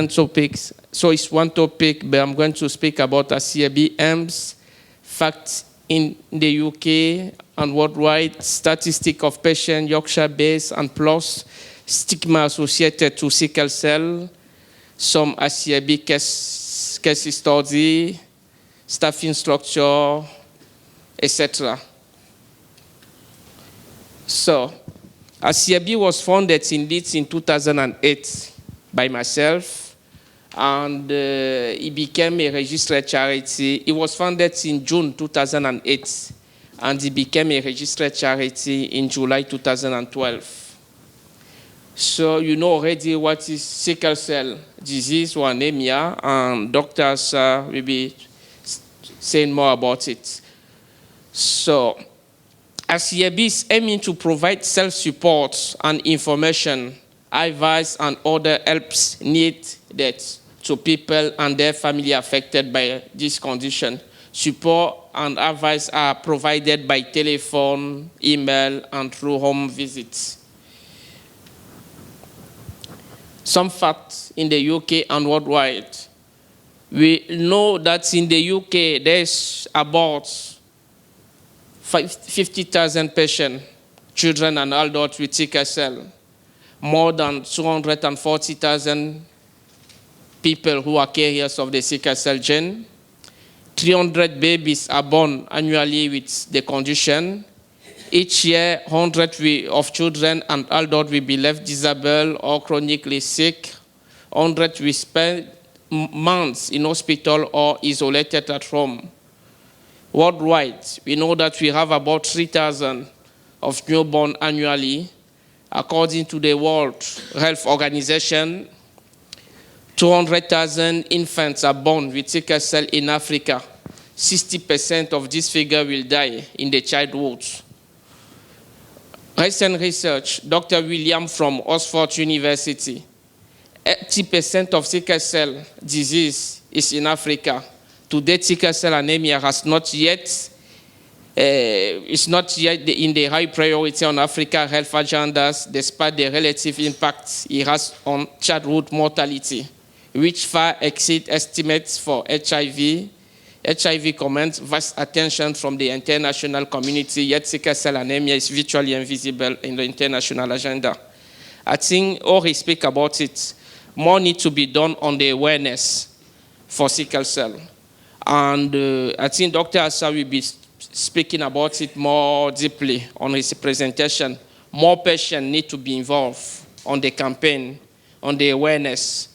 topics. So it's one topic, but I'm going to speak about ASYABI aims, facts in the UK and worldwide, statistic of patient Yorkshire-based, and plus stigma associated to sickle cell, some ASYABI case study, staffing structure, etc. So, ASYABI was founded in Leeds in 2008 by myself, and it became a registered charity. It was founded in June 2008, and it became a registered charity in July 2012. So you know already what is sickle cell disease or anemia, and doctors will be saying more about it. So, ASYABI is aiming to provide self-support and information, advice, and other helps needed to people and their family affected by this condition. Support and advice are provided by telephone, email, and through home visits. Some facts in the UK and worldwide. We know that in the UK there's about 50,000 patients, children and adults with sickle cell, more than 240,000 people who are carriers of the sickle cell gene. 300 babies are born annually with the condition. Each year, 100 of children and adults will be left disabled or chronically sick. 100 will spend months in hospital or isolated at home. Worldwide, we know that we have about 3,000 of newborn annually. According to the World Health Organization, 200,000 infants are born with sickle cell in Africa. 60% of this figure will die in the childhood. Recent research, Dr. William from Oxford University, 80% of sickle cell disease is in Africa. Today, sickle cell anemia has not yet, is not yet in the high priority on Africa health agendas, despite the relative impact it has on childhood mortality, which far exceed estimates for HIV. HIV commands vast attention from the international community, yet sickle cell anemia is virtually invisible in the international agenda. I think Ori speak about it. More needs to be done on the awareness for sickle cell. And I think Dr. Asa will be speaking about it more deeply on his presentation. More patients need to be involved on the campaign, on the awareness.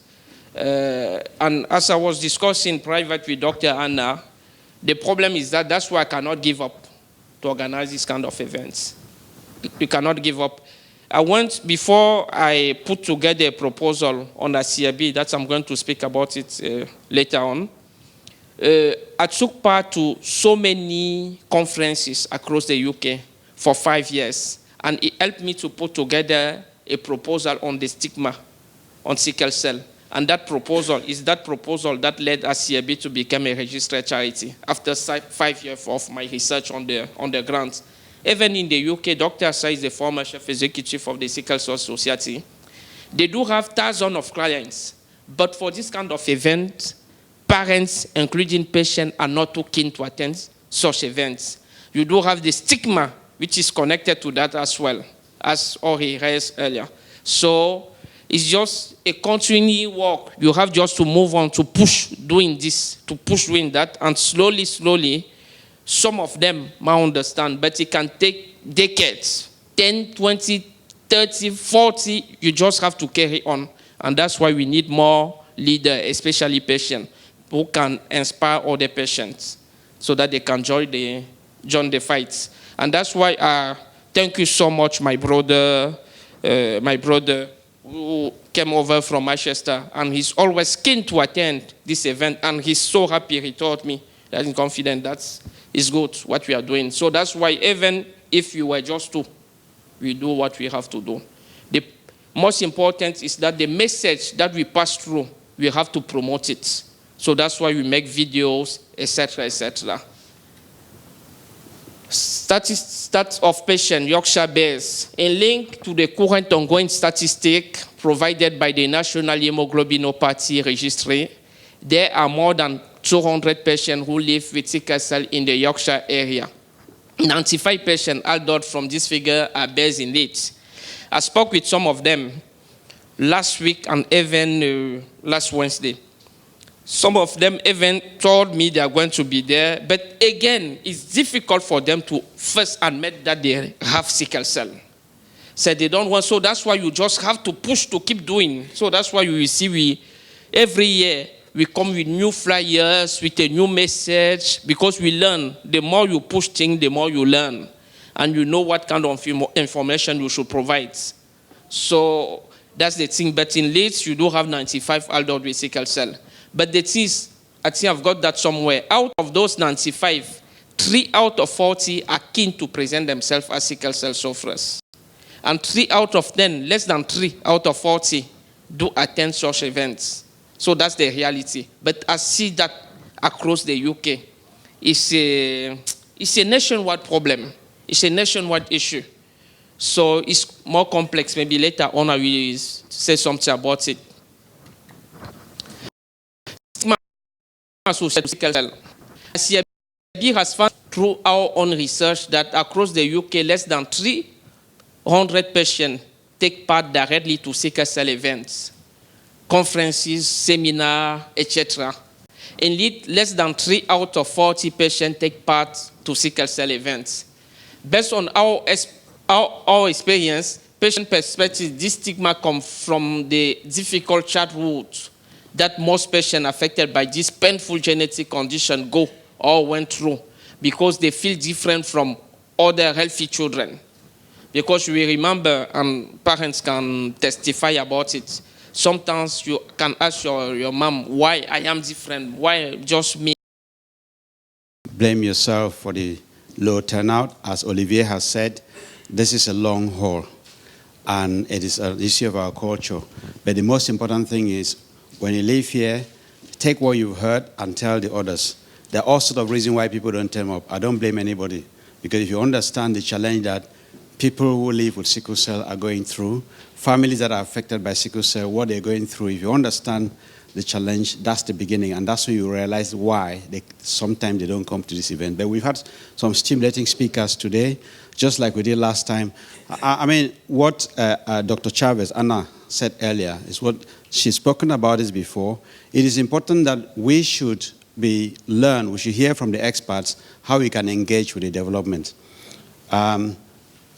And as I was discussing private with Dr. Anna, the problem is that that's why I cannot give up to organize this kind of events. You cannot give up. Before I put together a proposal on ASYABI, that I'm going to speak about it later on, I took part to so many conferences across the UK for 5 years, and it helped me to put together a proposal on the stigma on sickle cell And that proposal that led ASYABI to become a registered charity after 5 years of my research on the ground. Even in the UK, Dr. Asa is the former chief executive of the Sickle Cell Society. They do have thousands of clients, but for this kind of event, parents, including patients, are not too keen to attend such events. You do have the stigma, which is connected to that as well, as Ori raised earlier. So it's just a continuing work. You have just to move on to push doing this, to push doing that, and slowly, slowly, some of them might understand, but it can take decades, 10, 20, 30, 40, you just have to carry on. And that's why we need more leaders, especially patients, who can inspire other patients so that they can join the fights. And that's why thank you so much, my brother who came over from Manchester, and he's always keen to attend this event, and he's so happy. He told me that he's confident that it's good what we are doing. So that's why even if you were just two, we do what we have to do. The most important is that the message that we pass through, we have to promote it. So that's why we make videos, etc., etc. Stats of patient Yorkshire Bears. A link to the current ongoing statistic provided by the National Hemoglobinopathy Registry. There are more than 200 patients who live with sickle cell in the Yorkshire area. 95 patients adult from this figure are based in Leeds. I spoke with some of them last week and even last Wednesday. Some of them even told me they are going to be there, but again, it's difficult for them to first admit that they have sickle cell. So they don't want, so that's why you just have to push to keep doing. So that's why you will see every year we come with new flyers, with a new message, because we learn. The more you push things, the more you learn. And you know what kind of information you should provide. So that's the thing. But in Leeds, you do have 95 adults with sickle cell. But the thing is, I think I've got that somewhere. Out of those 95, 3 out of 40 are keen to present themselves as sickle cell sufferers. And 3 out of 10, less than 3 out of 40, do attend such events. So that's the reality. But I see that across the UK. It's a nationwide problem. It's a nationwide issue. So it's more complex. Maybe later on I will say something about it. ASYABI has found through our own research that across the UK, less than 300 patients take part directly to sickle cell events, conferences, seminars, etc. Indeed, less than 3 out of 40 patients take part to sickle cell events. Based on our experience, patient perspective, this stigma comes from the difficult childhood that most patients affected by this painful genetic condition go or went through, because they feel different from other healthy children. Because we remember, and parents can testify about it, sometimes you can ask your mom, why I am different, why just me? Blame yourself for the low turnout. As Olivier has said, this is a long haul, and it is an issue of our culture. But the most important thing is, when you live here, take what you've heard and tell the others. There are all sorts of reasons why people don't turn up. I don't blame anybody, because if you understand the challenge that people who live with sickle cell are going through, families that are affected by sickle cell, what they're going through, if you understand the challenge, that's the beginning, and that's when you realize why sometimes they don't come to this event. But we've had some stimulating speakers today, just like we did last time. I mean, what Dr. Chavez, Anna, said earlier is what she's spoken about this before. It is important that we should we should hear from the experts how we can engage with the development.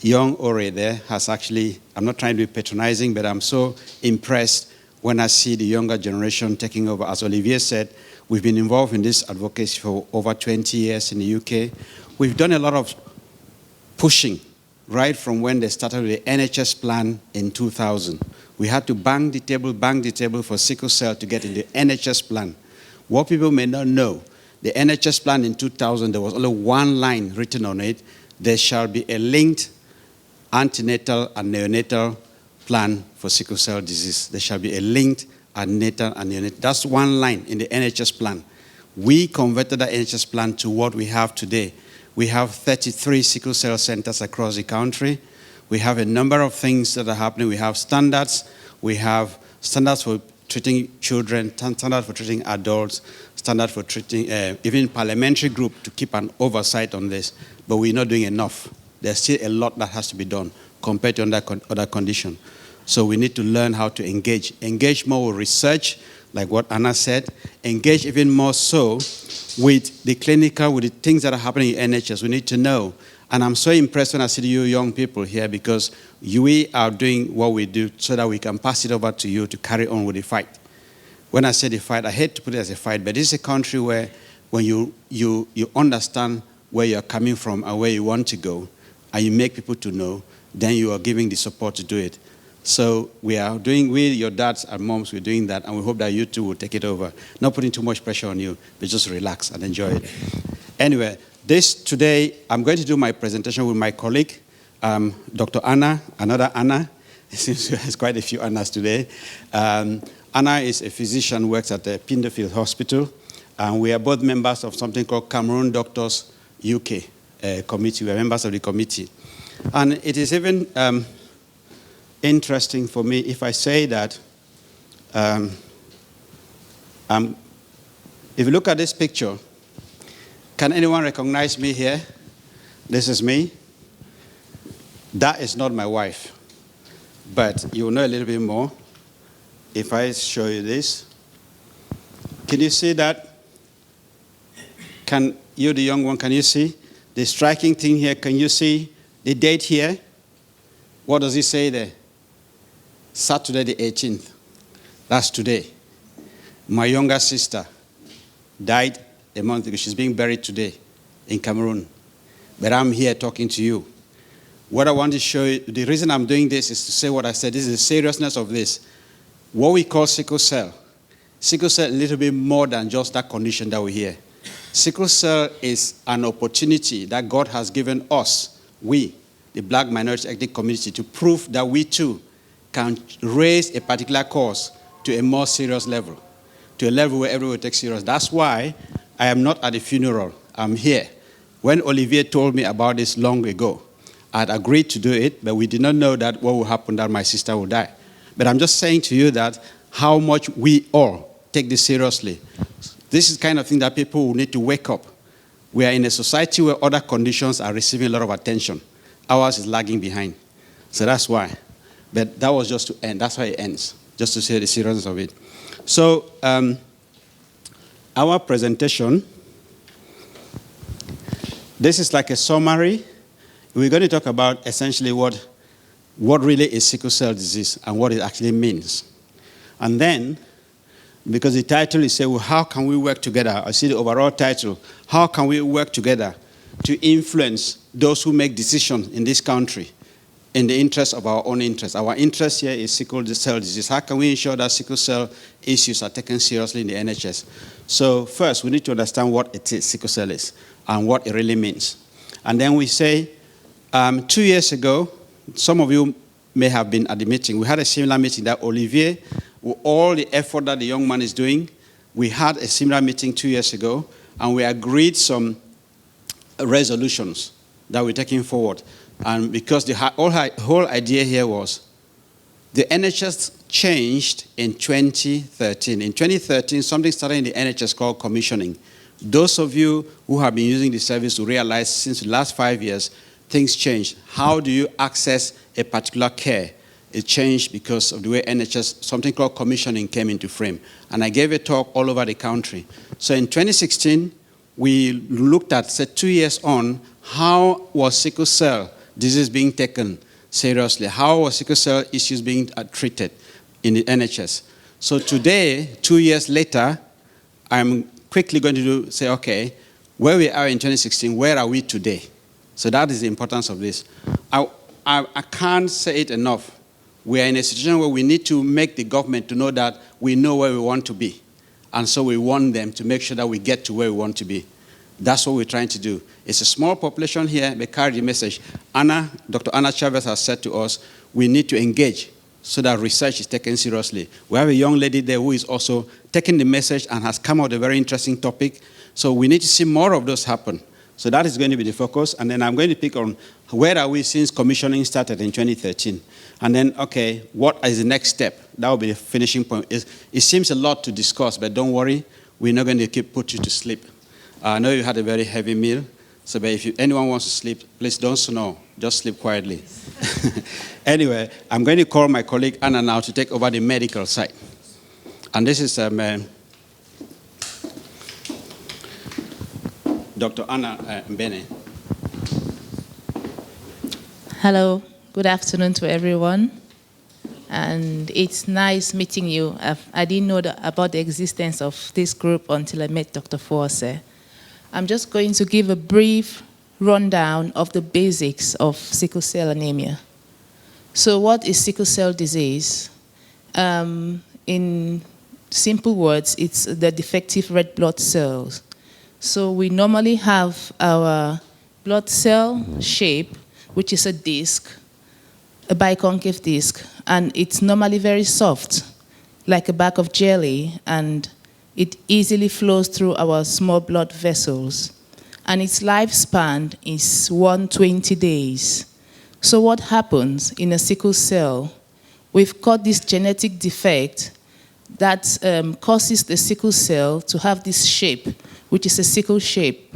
Young Ore there has actually, I'm not trying to be patronizing, but I'm so impressed when I see the younger generation taking over. As Olivier said, we've been involved in this advocacy for over 20 years in the UK. We've done a lot of pushing right from when they started the NHS plan in 2000. We had to bang the table for sickle cell to get in the NHS plan. What people may not know, the NHS plan in 2000, there was only one line written on it: there shall be a linked antenatal and neonatal plan for sickle cell disease. There shall be a linked natal and neonatal. That's one line in the NHS plan. We converted the NHS plan to what we have today. We have 33 sickle cell centers across the country. We have a number of things that are happening. We have standards. We have standards for treating children, standards for treating adults, standards for treating even parliamentary group to keep an oversight on this. But we're not doing enough. There's still a lot that has to be done compared to other conditions. So we need to learn how to engage. Engage more with research, like what Anna said. Engage even more so with the clinical, with the things that are happening in NHS. We need to know. And I'm so impressed when I see you young people here, because we are doing what we do so that we can pass it over to you to carry on with the fight. When I say the fight, I hate to put it as a fight, but this is a country where when you understand where you're coming from and where you want to go, and you make people to know, then you are giving the support to do it. So we are doing, your dads and moms, we're doing that, and we hope that you too will take it over. Not putting too much pressure on you, but just relax and enjoy it. Anyway, today, I'm going to do my presentation with my colleague, Dr. Anna, another Anna. It seems there's quite a few Annas today. Anna is a physician, works at the Pinderfield Hospital, and we are both members of something called Cameroon Doctors UK committee. We are members of the committee. And it is even interesting for me if I say that if you look at this picture, can anyone recognize me here? This is me. That is not my wife. But you'll know a little bit more if I show you this. Can you see that? Can you, the young one, can you see? The striking thing here, can you see the date here? What does it say there? Saturday the 18th. That's today. My younger sister died a month ago. She's being buried today in Cameroon. But I'm here talking to you. What I want to show you, the reason I'm doing this is to say what I said. This is the seriousness of this. What we call sickle cell. Sickle cell is a little bit more than just that condition that we hear. Sickle cell is an opportunity that God has given us, we, the black minority ethnic community, to prove that we too can raise a particular cause to a more serious level, to a level where everyone takes serious. That's why I am not at the funeral. I'm here. When Olivier told me about this long ago, I had agreed to do it, but we did not know that what would happen, that my sister would die. But I'm just saying to you that how much we all take this seriously. This is the kind of thing that people will need to wake up. We are in a society where other conditions are receiving a lot of attention. Ours is lagging behind. So that's why. But that was just to end. That's why it ends, just to say the seriousness of it. So our presentation, this is like a summary. We're going to talk about essentially what really is sickle cell disease and what it actually means. And then, because the title is saying, well, how can we work together? I see the overall title. How can we work together to influence those who make decisions in this country in the interest of our own interest? Our interest here is sickle cell disease. How can we ensure that sickle cell issues are taken seriously in the NHS? So first, we need to understand what it is, sickle cell is, and what it really means. And then we say, 2 years ago, some of you may have been at the meeting. We had a similar meeting that Olivier, with all the effort that the young man is doing, we had a similar meeting 2 years ago, and we agreed some resolutions that we're taking forward. And because the whole idea here was, the NHS changed in 2013. In 2013, something started in the NHS called commissioning. Those of you who have been using the service will realize since the last 5 years, things changed. How do you access a particular care? It changed because of the way NHS, something called commissioning came into frame. And I gave a talk all over the country. So in 2016, we looked at, say, 2 years on, how was sickle cell disease being taken seriously? How was sickle cell issues being treated in the NHS? So today, 2 years later, I'm quickly going to say, okay, where we are in 2016, where are we today? So that is the importance of this. I can't say it enough. We are in a situation where we need to make the government to know that we know where we want to be. And so we want them to make sure that we get to where we want to be. That's what we're trying to do. It's a small population here, but carry the message. Dr. Anna Chavez has said to us, we need to engage so that research is taken seriously. We have a young lady there who is also taking the message and has come out with a very interesting topic. So we need to see more of those happen. So that is going to be the focus. And then I'm going to pick on where are we since commissioning started in 2013. And then, okay, what is the next step? That will be the finishing point. It seems a lot to discuss, but don't worry. We're not going to put you to sleep. I know you had a very heavy meal. So but if anyone wants to sleep, please don't snore. Just sleep quietly. Anyway, I'm going to call my colleague Anna now to take over the medical side. And this is Dr. Anna Mbene. Hello, good afternoon to everyone. And it's nice meeting you. I didn't know about the existence of this group until I met Dr. Forse. I'm just going to give a brief rundown of the basics of sickle cell anemia. So what is sickle cell disease? In simple words, it's the defective red blood cells. So we normally have our blood cell shape, which is a disc, a biconcave disc, and it's normally very soft, like a bag of jelly, and it easily flows through our small blood vessels. And its lifespan is 120 days. So what happens in a sickle cell? We've got this genetic defect that causes the sickle cell to have this shape, which is a sickle shape.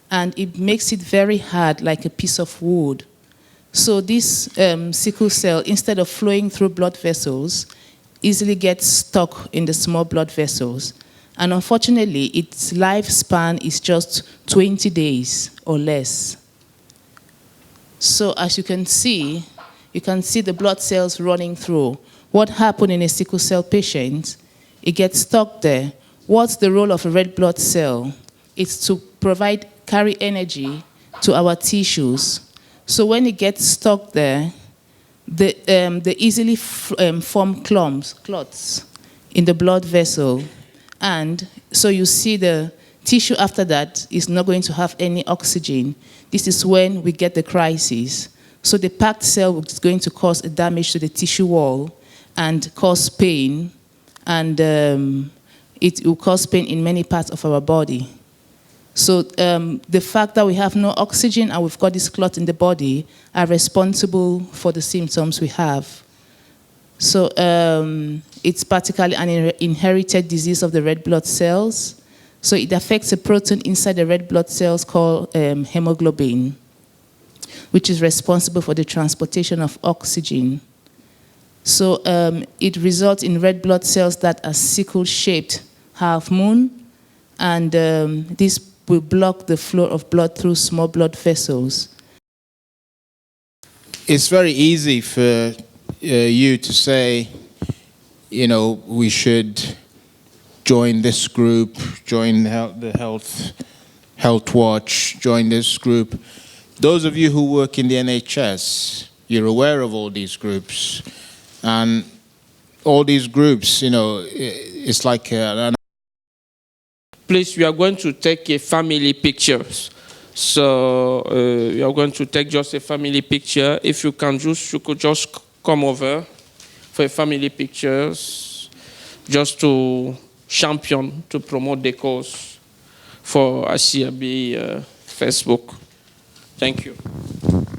And it makes it very hard, like a piece of wood. So this sickle cell, instead of flowing through blood vessels, easily gets stuck in the small blood vessels. And unfortunately, its lifespan is just 20 days or less. So as you can see the blood cells running through. What happened in a sickle cell patient? It gets stuck there. What's the role of a red blood cell? It's to carry energy to our tissues. So when it gets stuck there, they easily form clots in the blood vessel. And so you see the tissue after that is not going to have any oxygen. This is when we get the crisis. So the packed cell is going to cause a damage to the tissue wall and cause pain. And it will cause pain in many parts of our body. So the fact that we have no oxygen and we've got this clot in the body are responsible for the symptoms we have. So it's particularly an inherited disease of the red blood cells. So it affects a protein inside the red blood cells called hemoglobin, which is responsible for the transportation of oxygen. So it results in red blood cells that are sickle-shaped half moon, and this will block the flow of blood through small blood vessels. It's very easy for you to say, you know, we should join this group, join the Health Watch, join this group. Those of you who work in the NHS, you're aware of all these groups. And all these groups, you know, it's like an... Please, we are going to take a family picture. So we are going to take just a family picture. If you could just come over for a family pictures, just to champion, to promote the cause for ASYABI Facebook. Thank you.